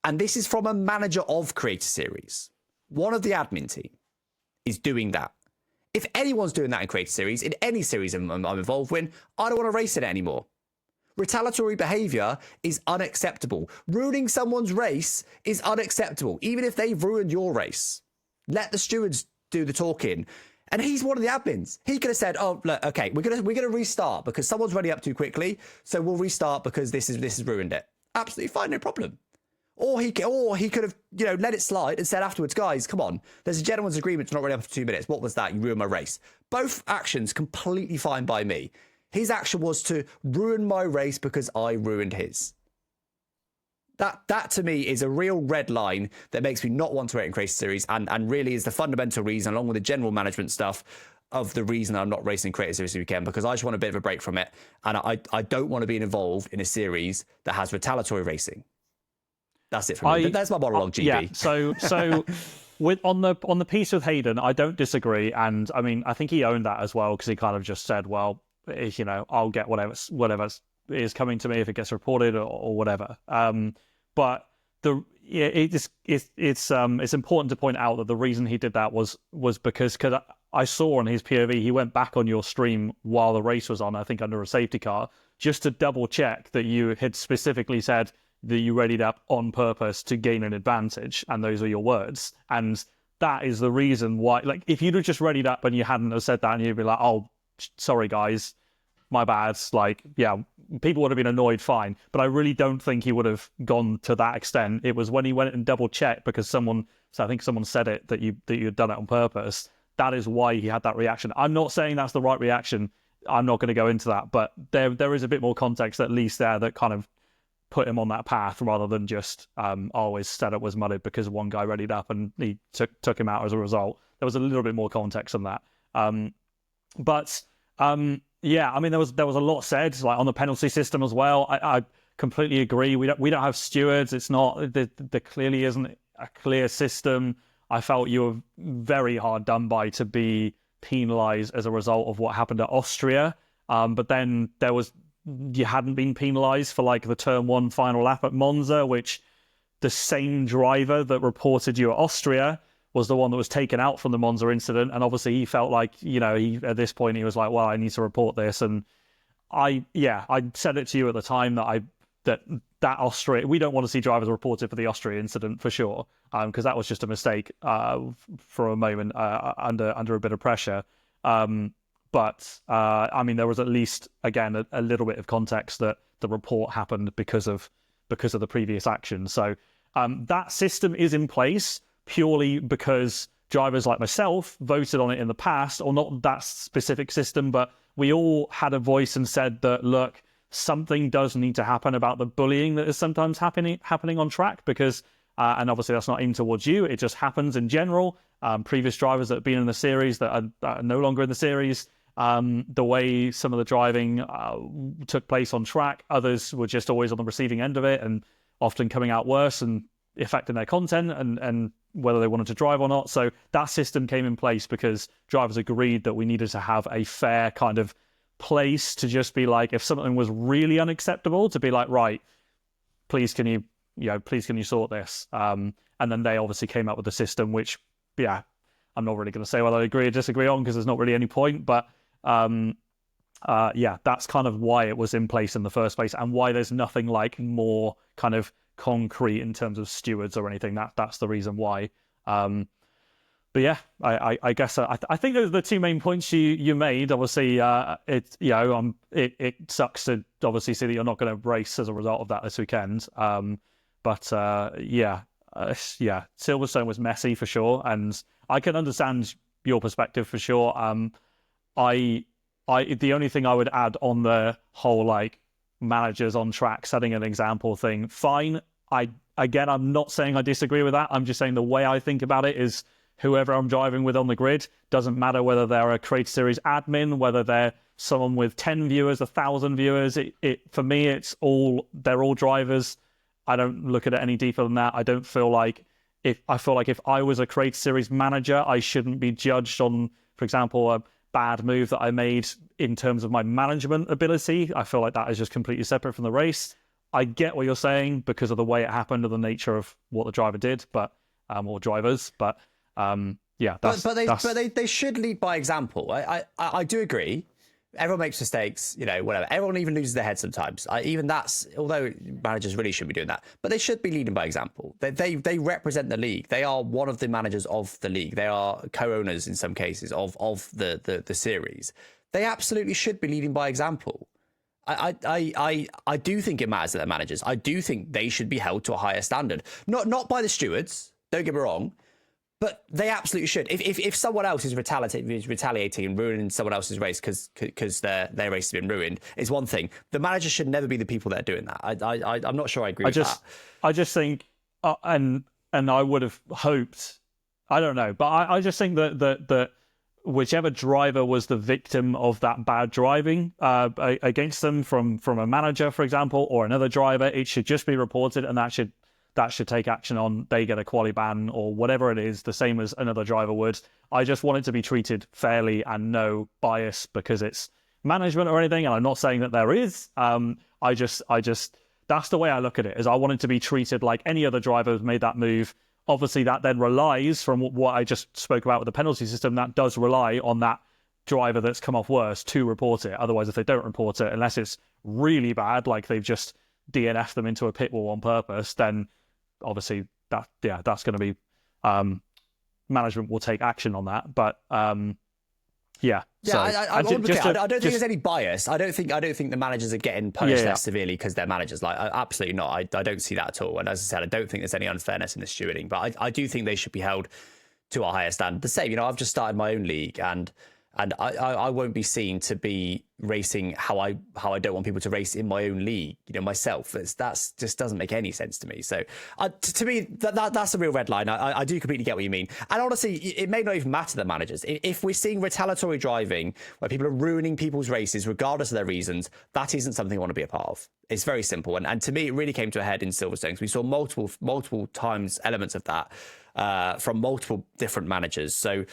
And this is from a manager of Creator Series. one of the admin team is doing that. If anyone's doing that in Creator Series, in any series I'm involved in, I don't want to race in it anymore. Retaliatory behavior is unacceptable. Ruining someone's race is unacceptable, even if they've ruined your race. Let the stewards do the talking. And he's one of the admins. He could have said, "Oh, look, okay, we're gonna restart because someone's running up too quickly, so we'll restart because this has ruined it." Absolutely fine, no problem. Or he could have, let it slide and said afterwards, "Guys, come on. There's a gentleman's agreement to not run up for 2 minutes. What was that? You ruined my race." Both actions completely fine by me. His action was to ruin my race because I ruined his. That to me is a real red line that makes me not want to rate in Creator Series, and really is the fundamental reason, along with the general management stuff, of the reason I'm not racing Creator Series this weekend, because I just want a bit of a break from it, and I don't want to be involved in a series that has retaliatory racing. That's it for me. That's my monologue, GB. Yeah. So on the piece with Hayden, I don't disagree, and I mean I think he owned that as well, because he kind of just said, "Well, I'll get whatever is coming to me if it gets reported or whatever." But it's important to point out that the reason he did that was because I saw on his POV he went back on your stream while the race was on, I think under a safety car, just to double check that you had specifically said that you readied up on purpose to gain an advantage, and those are your words. And that is the reason why, like, if you'd have just readied up and you hadn't have said that, and you'd be like, "Oh, sorry guys, my bad," like, yeah, people would have been annoyed, fine. But I really don't think he would have gone to that extent. It was when he went and double checked because I think someone said it that you'd done it on purpose. That is why he had that reaction. I'm not saying that's the right reaction. I'm not going to go into that, but there is a bit more context at least there that kind of put him on that path, rather than just always setup was mudded because one guy readied up and he took him out as a result. There was a little bit more context on that. Yeah, I mean, there was a lot said, like on the penalty system as well. I completely agree. We don't have stewards. It's not, there clearly isn't a clear system. I felt you were very hard done by to be penalised as a result of what happened at Austria. But then you hadn't been penalised for like the turn 1 final lap at Monza, which the same driver that reported you at Austria was the one that was taken out from the Monza incident. And obviously he felt like, at this point he was like, well, I need to report this. And I said it to you at the time that Austria, we don't want to see drivers reported for the Austria incident for sure. Because that was just a mistake for a moment under a bit of pressure. But I mean, there was at least, again, a little bit of context that the report happened because of the previous action. So that system is in place purely because drivers like myself voted on it in the past, or not that specific system, but we all had a voice and said that, look, something does need to happen about the bullying that is sometimes happening on track, because, and obviously that's not aimed towards you, it just happens in general. Previous drivers that have been in the series that are no longer in the series, the way some of the driving took place on track, others were just always on the receiving end of it and often coming out worse and affecting their content and whether they wanted to drive or not. So that system came in place because drivers agreed that we needed to have a fair kind of place to just be like, if something was really unacceptable, to be like, right, please can you sort this? And then they obviously came up with a system which, yeah, I'm not really going to say whether I agree or disagree on, because there's not really any point, but yeah, that's kind of why it was in place in the first place, and why there's nothing like more kind of concrete in terms of stewards or anything. That's the reason why. But yeah, I guess I think those are the two main points you made. Obviously, it sucks to obviously see that you're not going to race as a result of that this weekend. But Silverstone was messy for sure, and I can understand your perspective for sure. The only thing I would add on the whole like managers on track setting an example thing, fine. I'm not saying I disagree with that. I'm just saying the way I think about it is whoever I'm driving with on the grid, doesn't matter whether they're a Creator Series admin, whether they're someone with 10 viewers, 1,000 viewers. For me, they're all drivers. I don't look at it any deeper than that. I feel like if I was a Creator Series manager, I shouldn't be judged on, for example, a bad move that I made in terms of my management ability. I feel like that is just completely separate from the race. I get what you're saying because of the way it happened and the nature of what the driver did, or drivers. But Yeah, they should lead by example. I do agree. Everyone makes mistakes, whatever. Everyone even loses their head sometimes. Although managers really shouldn't be doing that, but they should be leading by example. They represent the league. They are one of the managers of the league. They are co-owners in some cases of the series. They absolutely should be leading by example. I do think it matters that they're managers. I do think they should be held to a higher standard. Not by the stewards, don't get me wrong, but they absolutely should. If someone else is retaliating and ruining someone else's race because their race has been ruined, is one thing. The managers should never be the people that are doing that. I'm not sure I agree with that. I just think, and I would have hoped, I don't know, but I just think that whichever driver was the victim of that bad driving against them from a manager, for example, or another driver, it should just be reported, and that should take action on. They get a quali ban or whatever it is, the same as another driver would. I just want it to be treated fairly and no bias because it's management or anything. And I'm not saying that there is. I just that's the way I look at it. Is I want it to be treated like any other driver who's made that move. Obviously, that then relies, from what I just spoke about with the penalty system, that does rely on that driver that's come off worse to report it. Otherwise, if they don't report it, unless it's really bad, like they've just DNF'd them into a pit wall on purpose, then obviously that's going to be management will take action on that. But I don't think there's any bias. I don't think the managers are getting punished less severely because they're managers. Like, absolutely not. I don't see that at all. And as I said, I don't think there's any unfairness in the stewarding. But I do think they should be held to a higher standard. The same, I've just started my own league, and I won't be seen to be racing how I don't want people to race in my own league, myself. That's just doesn't make any sense to me. So to me, that's a real red line. I do completely get what you mean. And honestly, it may not even matter the managers. If we're seeing retaliatory driving where people are ruining people's races, regardless of their reasons, that isn't something I want to be a part of. It's very simple. And to me, it really came to a head in Silverstone. We saw multiple times elements of that from multiple different managers. So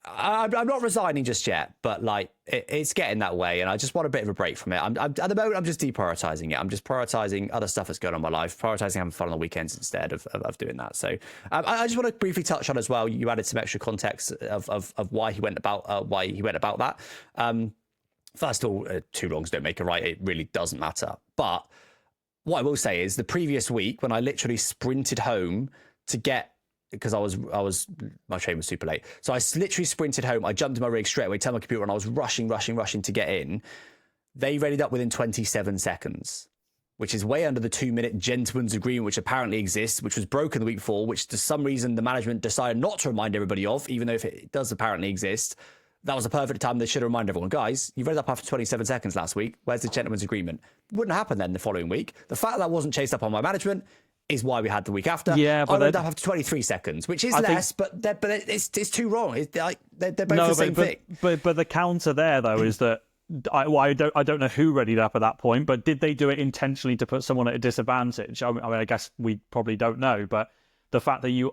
I'm not resigning just yet, but it's getting that way, and I just want a bit of a break from it. At the moment, I'm just deprioritizing it. I'm just prioritizing other stuff that's going on in my life, prioritizing having fun on the weekends instead of doing that. So I just want to briefly touch on as well. You added some extra context of why he went about that. First of all, two wrongs don't make a right. It really doesn't matter. But what I will say is the previous week when I literally sprinted home to get, because my train was super late. So I literally sprinted home. I jumped in my rig straight away, turned my computer on. I was rushing to get in. They readied up within 27 seconds, which is way under the 2-minute gentleman's agreement, which apparently exists, which was broken the week before, which to some reason the management decided not to remind everybody of, even though if it does apparently exist. That was the perfect time they should have reminded everyone, guys, you read up after 27 seconds last week. Where's the gentleman's agreement? Wouldn't happen then the following week. The fact that wasn't chased up on my management is why we had the week after. Yeah, but I read up after 23 seconds, which is less, but it's too wrong. They're both the same thing. But the counter there though is that I don't know who readied up at that point, but did they do it intentionally to put someone at a disadvantage? I mean, I guess we probably don't know, but the fact that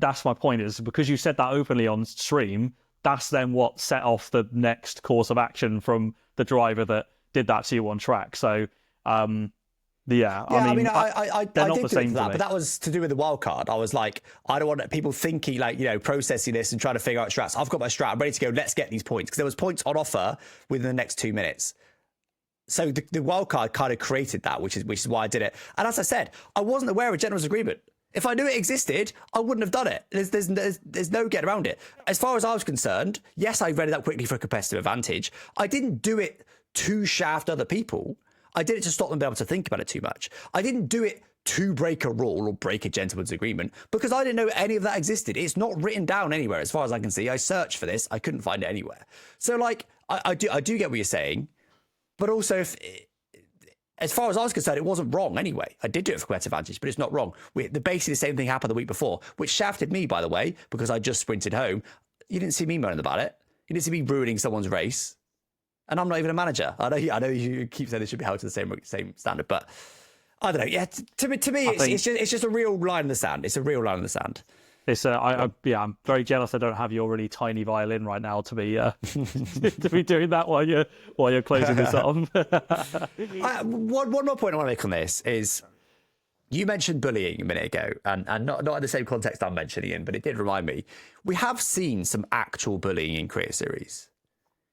that's my point, is because you said that openly on stream, that's then what set off the next course of action from the driver that did that to you on track. So I mean, I did do that, but that was to do with the wild card. I was like, I don't want people thinking processing this and trying to figure out strats. I've got my strat. I'm ready to go. Let's get these points, because there was points on offer within the next 2 minutes. So the wild card kind of created that, which is why I did it. And as I said, I wasn't aware of a gentleman's agreement. If I knew it existed, I wouldn't have done it. There's no getting around it. As far as I was concerned, yes, I read it up quickly for a competitive advantage. I didn't do it to shaft other people. I did it to stop them being able to think about it too much. I didn't do it to break a rule or break a gentleman's agreement, because I didn't know any of that existed. It's not written down anywhere as far as I can see. I searched for this. I couldn't find it anywhere. So I do get what you're saying, but also as far as I was concerned, it wasn't wrong anyway. I did do it for competitive advantage, but it's not wrong. Basically the same thing happened the week before, which shafted me, by the way, because I just sprinted home. You didn't see me moaning about it. You didn't see me ruining someone's race. And I'm not even a manager. I know you keep saying they should be held to the same standard, but I don't know. Yeah, to me, it's just a real line in the sand. It's a real line in the sand. It's I'm very jealous I don't have your really tiny violin right now to be to be doing that while you're closing this up. One more point I want to make on this is You mentioned bullying a minute ago, and not in the same context I'm mentioning in, but it did remind me. We have seen some actual bullying in Creator Series.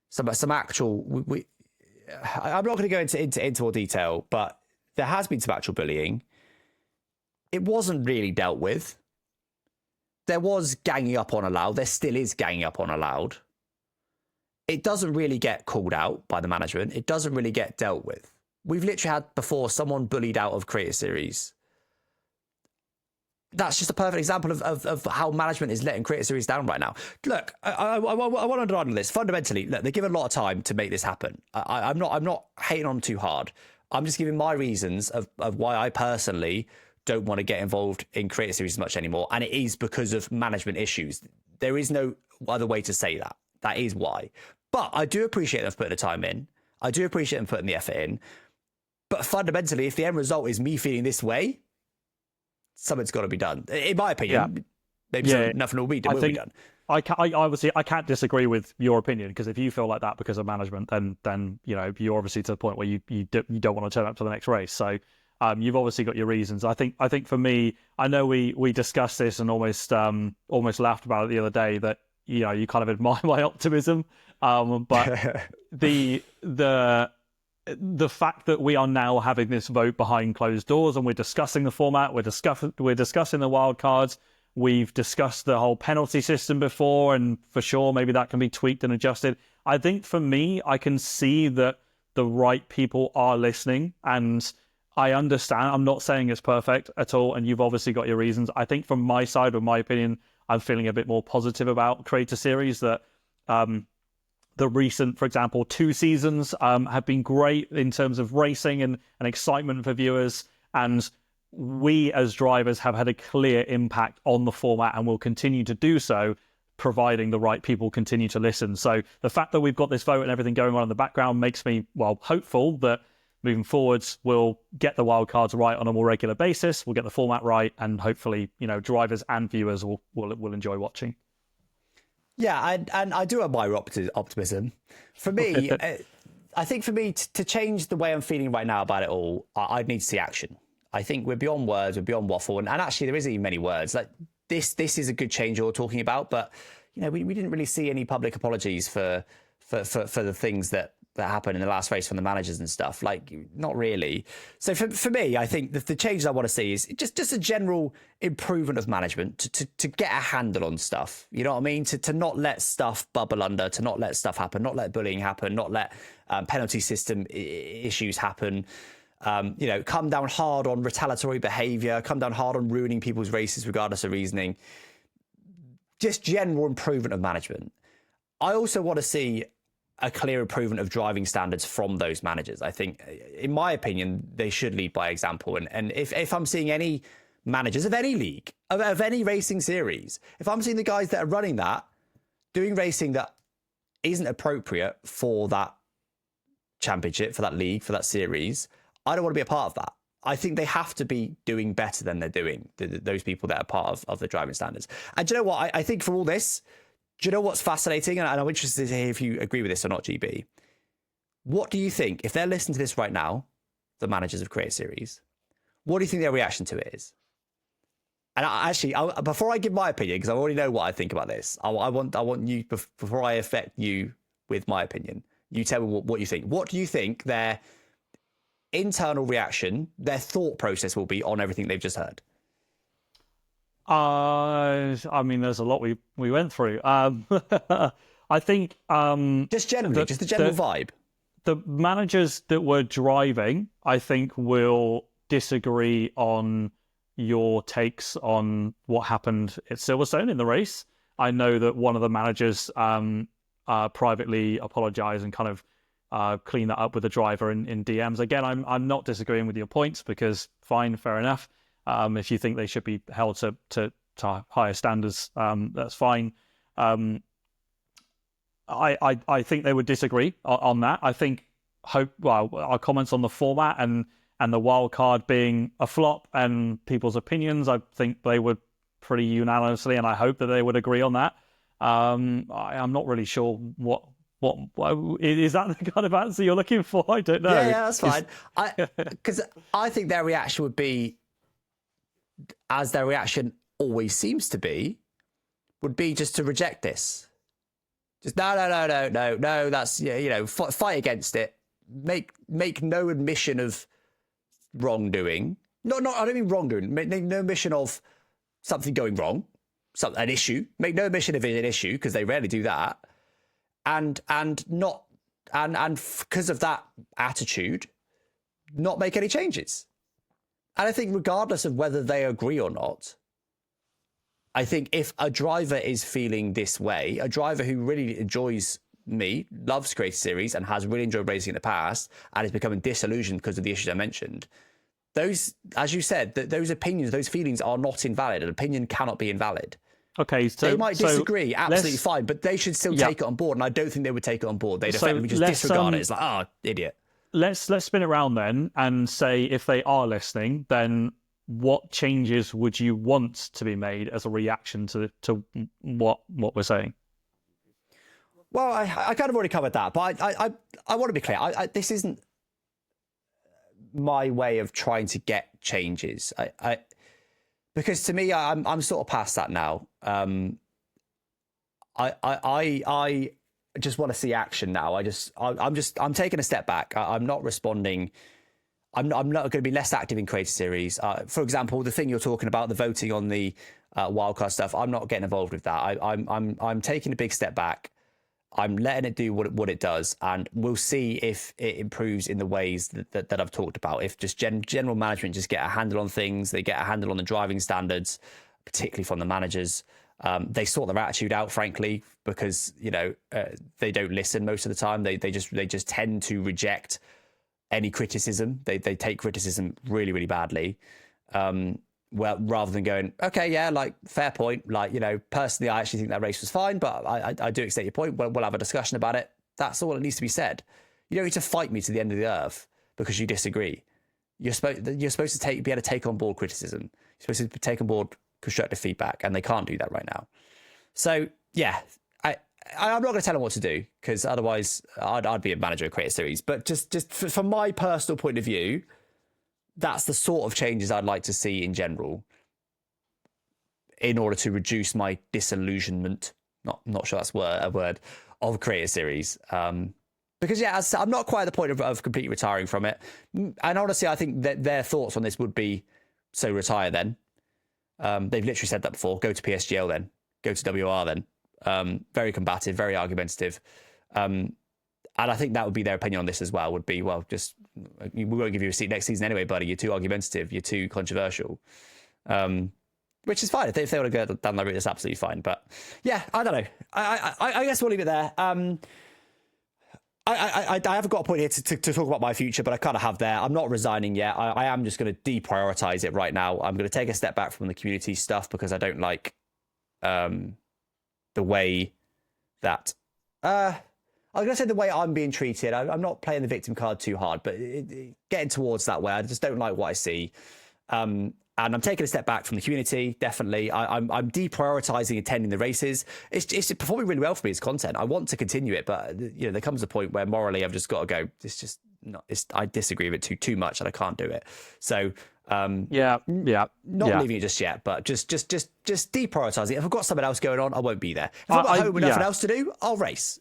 Some actual. I'm not going to go into more detail, but there has been some actual bullying. It wasn't really dealt with. There was ganging up on allowed. There still is ganging up on allowed. It doesn't really get called out by the management. It doesn't really get dealt with. We've literally had before someone bullied out of Creator Series. That's just a perfect example of how management is letting Creator Series down right now. Look, I want to underline this. Fundamentally, look, they give a lot of time to make this happen. I'm not hating on them too hard. I'm just giving my reasons of why I personally don't want to get involved in Creator Series as much anymore. And it is because of management issues. There is no other way to say that. That is why. But I do appreciate them putting the time in. I do appreciate them putting the effort in. But fundamentally, if the end result is me feeling this way, something's got to be done. In my opinion, maybe nothing will be done. I obviously can't disagree with your opinion, because if you feel like that because of management, then you're obviously to the point where you don't want to turn up to the next race. So you've obviously got your reasons. I think for me, I know we discussed this and almost laughed about it the other day, that you kind of admire my optimism, but the fact that we are now having this vote behind closed doors and we're discussing the format, we're discussing the wild cards, we've discussed the whole penalty system before, and for sure maybe that can be tweaked and adjusted. I think for me, I can see that the right people are listening, and I understand. I'm not saying it's perfect at all, and you've obviously got your reasons. I think from my side, with my opinion, I'm feeling a bit more positive about Creator Series, that the recent, for example, 2 seasons have been great in terms of racing and excitement for viewers. And we as drivers have had a clear impact on the format and will continue to do so, providing the right people continue to listen. So the fact that we've got this vote and everything going on in the background makes me, hopeful that moving forwards, we'll get the wildcards right on a more regular basis. We'll get the format right, and hopefully, drivers and viewers will enjoy watching. Yeah, and I do admire optimism. For me, I think for me to change the way I'm feeling right now about it all, I'd need to see action. I think we're beyond words, we're beyond waffle, and actually there isn't even many words. Like this is a good change you're talking about, but we didn't really see any public apologies for the things that happened in the last race from the managers and stuff. Like, not really. So for me, I think the changes I want to see is just a general improvement of management to get a handle on stuff. You know what I mean? To not let stuff bubble under, to not let stuff happen, not let bullying happen, not let penalty system issues happen. Come down hard on retaliatory behaviour, come down hard on ruining people's races regardless of reasoning. Just general improvement of management. I also want to see a clear improvement of driving standards from those managers. I think, in my opinion, they should lead by example. And if I'm seeing any managers of any league, of any racing series, if I'm seeing the guys that are running that, doing racing that isn't appropriate for that championship, for that league, for that series, I don't want to be a part of that. I think they have to be doing better than they're doing, those people that are part of the driving standards. And do you know what? I think from all this, do you know what's fascinating? And I'm interested to hear if you agree with this or not, GB. What do you think, if they're listening to this right now, the managers of Creator Series, what do you think their reaction to it is? And before I give my opinion, because I already know what I think about this, I want you, before I affect you with my opinion, you tell me what you think. What do you think their internal reaction, their thought process will be on everything they've just heard? There's a lot we went through. I think just generally, just the general vibe. The managers that were driving, I think, will disagree on your takes on what happened at Silverstone in the race. I know that one of the managers privately apologized and kind of clean that up with the driver in DMs. Again, I'm not disagreeing with your points, because fine, fair enough. If you think they should be held to higher standards, that's fine. I think they would disagree on that. I think our comments on the format and the wild card being a flop and people's opinions, I think they would pretty unanimously, and I hope that they would agree on that. I'm not really sure what is that the kind of answer you're looking for? I don't know. Yeah, that's fine. Because I think their reaction would be, as their reaction always seems to be, would be just to reject this. Just no. That's fight against it. Make no admission of wrongdoing. I don't mean wrongdoing. Make no admission of something going wrong, an issue. Make no admission of it an issue, because they rarely do that. And because of that attitude, not make any changes. And I think regardless of whether they agree or not, I think if a driver is feeling this way, a driver who really enjoys loves Creator Series and has really enjoyed racing in the past and is becoming disillusioned because of the issues I mentioned, those, as you said, those opinions, those feelings are not invalid. An opinion cannot be invalid. Okay, so they might disagree, absolutely fine, but they should still take it on board, and I don't think they would take it on board. They'd effectively just disregard it. It's like, idiot. Let's spin it around then and say if they are listening, then what changes would you want to be made as a reaction to what we're saying? Well, I kind of already covered that, but I want to be clear. This isn't my way of trying to get changes. Because to me, I'm sort of past that now. I just want to see action now. I'm taking a step back. I'm not responding. I'm not going to be less active in Creator Series. For example, the thing you're talking about, the voting on the wildcard stuff, I'm not getting involved with that. I'm taking a big step back. I'm letting it do what it does, and we'll see if it improves in the ways that I've talked about. If just general management just get a handle on things, they get a handle on the driving standards, particularly from the managers. They sort their attitude out, frankly, because they don't listen most of the time. They just tend to reject any criticism. They take criticism really, really badly. Well, rather than going, okay, yeah, like, fair point. Like, personally, I actually think that race was fine, but I do accept your point. We'll have a discussion about it. That's all that needs to be said. You don't need to fight me to the end of the earth because you disagree. You're supposed to be able to take on board criticism. You're supposed to take on board constructive feedback, and they can't do that right now. So, yeah, I'm not going to tell them what to do, because otherwise I'd be a manager of Creator Series. But just from my personal point of view, that's the sort of changes I'd like to see in general in order to reduce my disillusionment. Not sure that's a word, of Creator Series. Because, yeah, I'm not quite at the point of completely retiring from it. And honestly, I think that their thoughts on this would be, so retire then. They've literally said that before. Go to PSGL then. Go to WR then. Very combative, very argumentative. And I think that would be their opinion on this as well, would be, well, just, we won't give you a seat next season anyway, buddy. You're too argumentative. You're too controversial. Which is fine. If they want to go down that route, that's absolutely fine. But yeah, I don't know. I guess we'll leave it there. I haven't got a point here to talk about my future, but I kind of have there. I'm not resigning yet. I am just going to deprioritize it right now. I'm going to take a step back from the community stuff because I don't like the way that... I was going to say the way I'm being treated. I'm not playing the victim card too hard, but getting towards that way. I just don't like what I see. And I'm taking a step back from the community, definitely. I'm deprioritizing attending the races. It's performing really well for me as content. I want to continue it, but there comes a point where morally I've just got to go. It's just not. I disagree with it too much, and I can't do it. So not leaving it just yet, but just deprioritizing. If I've got something else going on, I won't be there. If I've got home with nothing else to do, I'll race.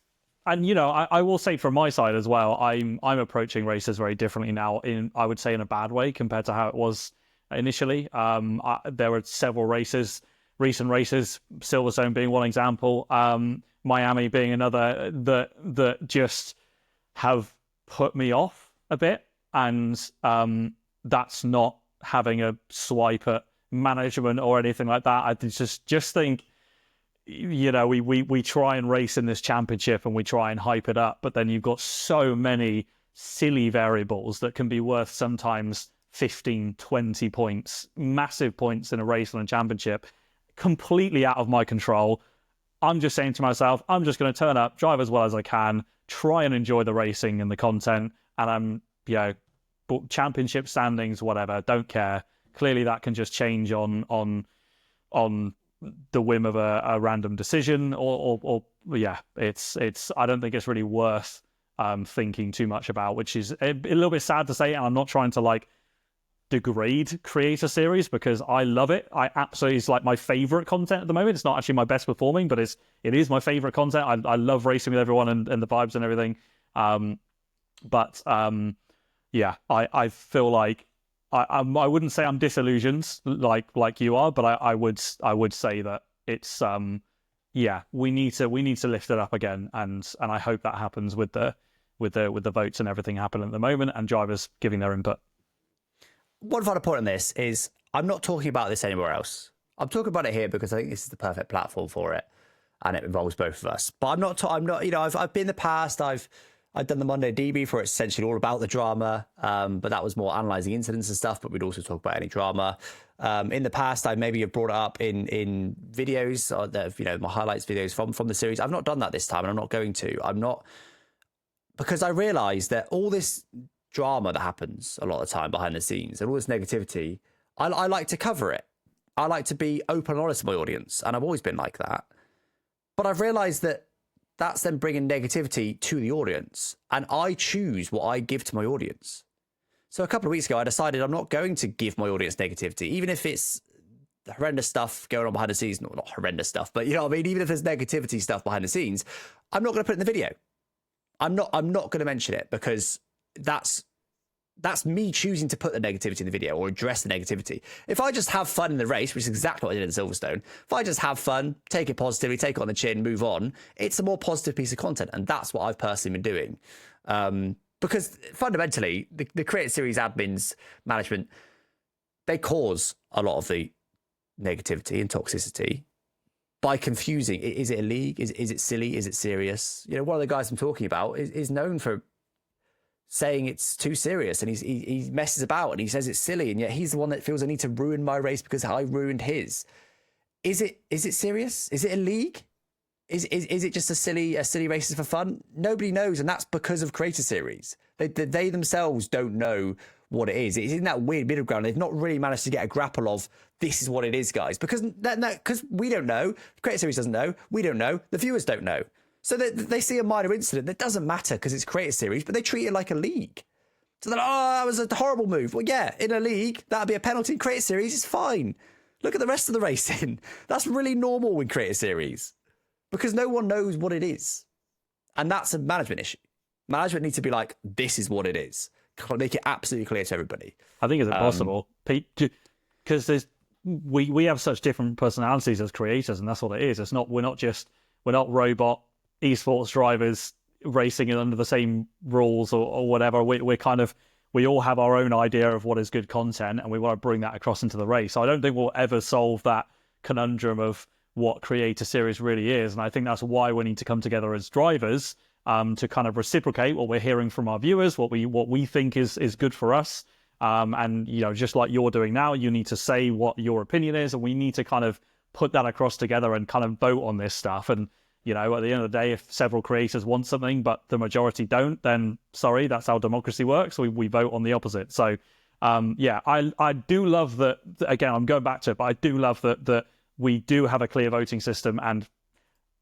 And I will say from my side as well, I'm approaching races very differently now. I would say in a bad way compared to how it was initially. There were several recent races, Silverstone being one example, Miami being another, that just have put me off a bit, and that's not having a swipe at management or anything like that. I just think, we try and race in this championship and we try and hype it up, but then you've got so many silly variables that can be worth sometimes 15, 20 points, massive points in a race on a championship, completely out of my control. I'm just saying to myself, I'm just going to turn up, drive as well as I can, try and enjoy the racing and the content, and championship standings, whatever, don't care. Clearly that can just change on the whim of a random decision, or it's I don't think it's really worth thinking too much about, which is a little bit sad to say, and I'm not trying to degrade creator series because I love it. I absolutely, it's like my favorite content at the moment. It's not actually my best performing, but it is my favorite content. I love racing with everyone and the vibes and everything. Yeah, I feel like I wouldn't say I'm disillusioned like you are, but I would say that it's yeah, we need to lift it up again, and I hope that happens with the votes and everything happening at the moment and drivers giving their input. One final point on this is I'm not talking about this anywhere else. I'm talking about it here because I think this is the perfect platform for it, and it involves both of us. But I'm not. You know, I've been in the past. I've done the Monday Debrief where it's essentially all about the drama, but that was more analysing incidents and stuff, but we'd also talk about any drama. In the past, I maybe have brought it up in videos, or my highlights videos from the series. I've not done that this time, and I'm not going to. I'm not, because I realise that all this drama that happens a lot of the time behind the scenes and all this negativity, I like to cover it. I like to be open and honest with my audience, and I've always been like that. But I've realised that that's then bringing negativity to the audience, and I choose what I give to my audience. So a couple of weeks ago, I decided I'm not going to give my audience negativity, even if it's horrendous stuff going on behind the scenes. No, not horrendous stuff, but you know what I mean? Even if there's negativity stuff behind the scenes, I'm not going to put it in the video. I'm not going to mention it because that's me choosing to put the negativity in the video or address the negativity. If I just have fun in the race, which is exactly what I did in Silverstone, if I just have fun, take it positively, take it on the chin, move on, it's a more positive piece of content. And that's what I've personally been doing. Because fundamentally, the Creator Series admins, management, they cause a lot of the negativity and toxicity by confusing. Is it a league? Is it silly? Is it serious? You know, one of the guys I'm talking about is known for saying it's too serious, and he messes about and he says it's silly, and yet he's the one that feels I need to ruin my race because I ruined his. Is it serious? Is it a league? Is it just a silly races for fun? Nobody knows, and that's because of Creator Series. They themselves don't know what it is. It's in that weird middle ground. They've not really managed to get a grapple of this is what it is, guys, because we don't know. Creator Series doesn't know. We don't know. The viewers don't know. So they see a minor incident that doesn't matter because it's Creator Series, but they treat it like a league. So they're like, oh, that was a horrible move. Well, yeah, in a league, that'd be a penalty. In Creator Series, it's fine. Look at the rest of the racing. That's really normal in Creator Series because no one knows what it is. And that's a management issue. Management needs to be like, this is what it is. Make it absolutely clear to everybody. I think it's impossible, Pete, because we have such different personalities as creators, and that's what it is. It's not we're not robot esports drivers racing under the same rules or whatever. We all have our own idea of what is good content, and we want to bring that across into the race. So I don't think we'll ever solve that conundrum of what Creator Series really is, and I think that's why we need to come together as drivers to kind of reciprocate what we're hearing from our viewers, what we think is good for us, and you know, just like you're doing now, you need to say what your opinion is, and we need to kind of put that across together and kind of vote on this stuff. And you know, at the end of the day, if several creators want something but the majority don't, then sorry, that's how democracy works. We vote on the opposite. So yeah, I do love that. Again, I'm going back to it, but I do love that we do have a clear voting system, and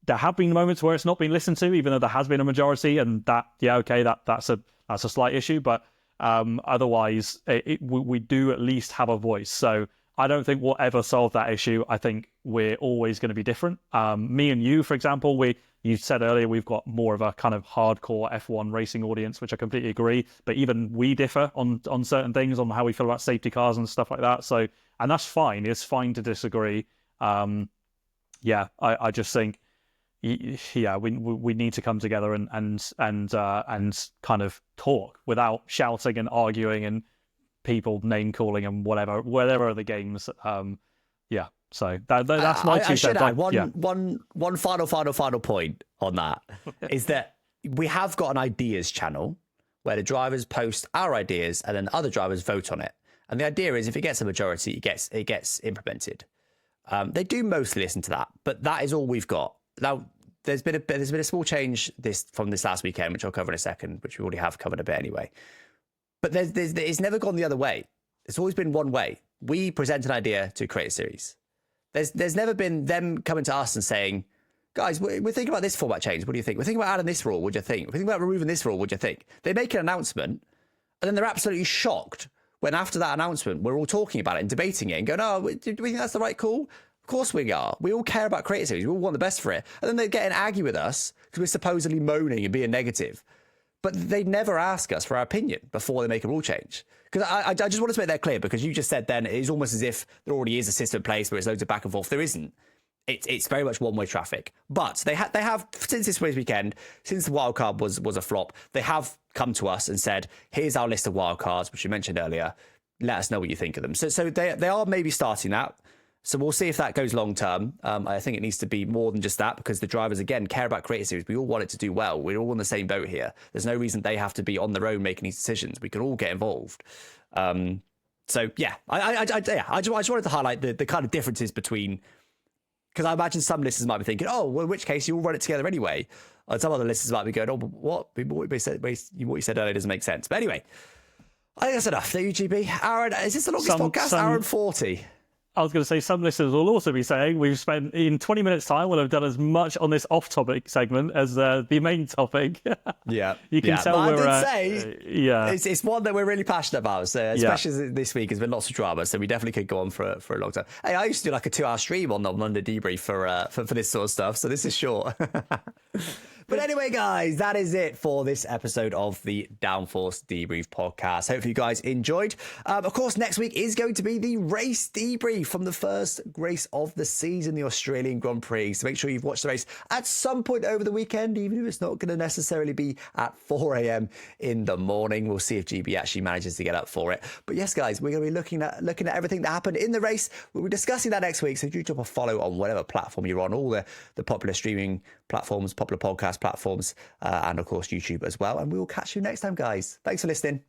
there have been moments where it's not been listened to, even though there has been a majority, and that, yeah, okay, that's a slight issue, but otherwise we do at least have a voice. So I don't think we'll ever solve that issue. I think we're always going to be different. Me and you, for example, you said earlier, we've got more of a kind of hardcore F1 racing audience, which I completely agree. But even we differ on certain things, on how we feel about safety cars and stuff like that. So, and that's fine. It's fine to disagree. Yeah, I just think, yeah, we need to come together and kind of talk without shouting and arguing and people name calling and whatever the games. Yeah, so that's my two cents. One final point on that is that we have got an ideas channel where the drivers post our ideas and then other drivers vote on it. And the idea is if it gets a majority, it gets implemented. They do mostly listen to that, but that is all we've got. Now, there's been a small change from this last weekend, which I'll cover in a second, which we already have covered a bit anyway. But it's never gone the other way. It's always been one way. We present an idea to create a series. There's never been them coming to us and saying, guys, we're thinking about this format change. What do you think? We're thinking about adding this rule. What do you think? We're thinking about removing this rule. What do you think? They make an announcement, and then they're absolutely shocked when after that announcement, we're all talking about it and debating it and going, oh, do we think that's the right call? Of course we are. We all care about creator series. We all want the best for it. And then they get an aggy with us because we're supposedly moaning and being negative. But they never ask us for our opinion before they make a rule change. Because I just wanted to make that clear, because you just said then it's almost as if there already is a system in place where it's loads of back and forth. There isn't. It's very much one-way traffic. But they have since this weekend, since the wildcard was a flop, they have come to us and said, here's our list of wildcards, which you mentioned earlier. Let us know what you think of them. So they are maybe starting that. So we'll see if that goes long term. I think it needs to be more than just that, because the drivers, again, care about creator series. We all want it to do well. We're all in the same boat here. There's no reason they have to be on their own making these decisions. We can all get involved. So yeah, I just wanted to highlight the kind of differences between, because I imagine some listeners might be thinking, oh, well, in which case you all run it together anyway. And some other listeners might be going, oh, but what you said earlier doesn't make sense. But anyway, I think that's enough. There you, GB. Aaron, is this the longest podcast? Aaron 40. I was going to say, some listeners will also be saying we've spent, in 20 minutes time, we'll have done as much on this off-topic segment as the main topic. Yeah. You can tell but we're... I did say, it's one that we're really passionate about, so especially this week. There's been lots of drama, so we definitely could go on for a long time. Hey, I used to do like a 2-hour stream on the Debrief for this sort of stuff, so this is short. But anyway, guys, that is it for this episode of the Downforce Debrief podcast. Hopefully you guys enjoyed. Of course, next week is going to be the race debrief from the first race of the season, the Australian Grand Prix. So make sure you've watched the race at some point over the weekend, even if it's not going to necessarily be at 4 a.m. in the morning. We'll see if GB actually manages to get up for it. But yes, guys, we're going to be looking at everything that happened in the race. We'll be discussing that next week. So do drop a follow on whatever platform you're on, all the popular streaming platforms, popular podcast platforms, and of course YouTube as well. And we will catch you next time, guys. Thanks for listening.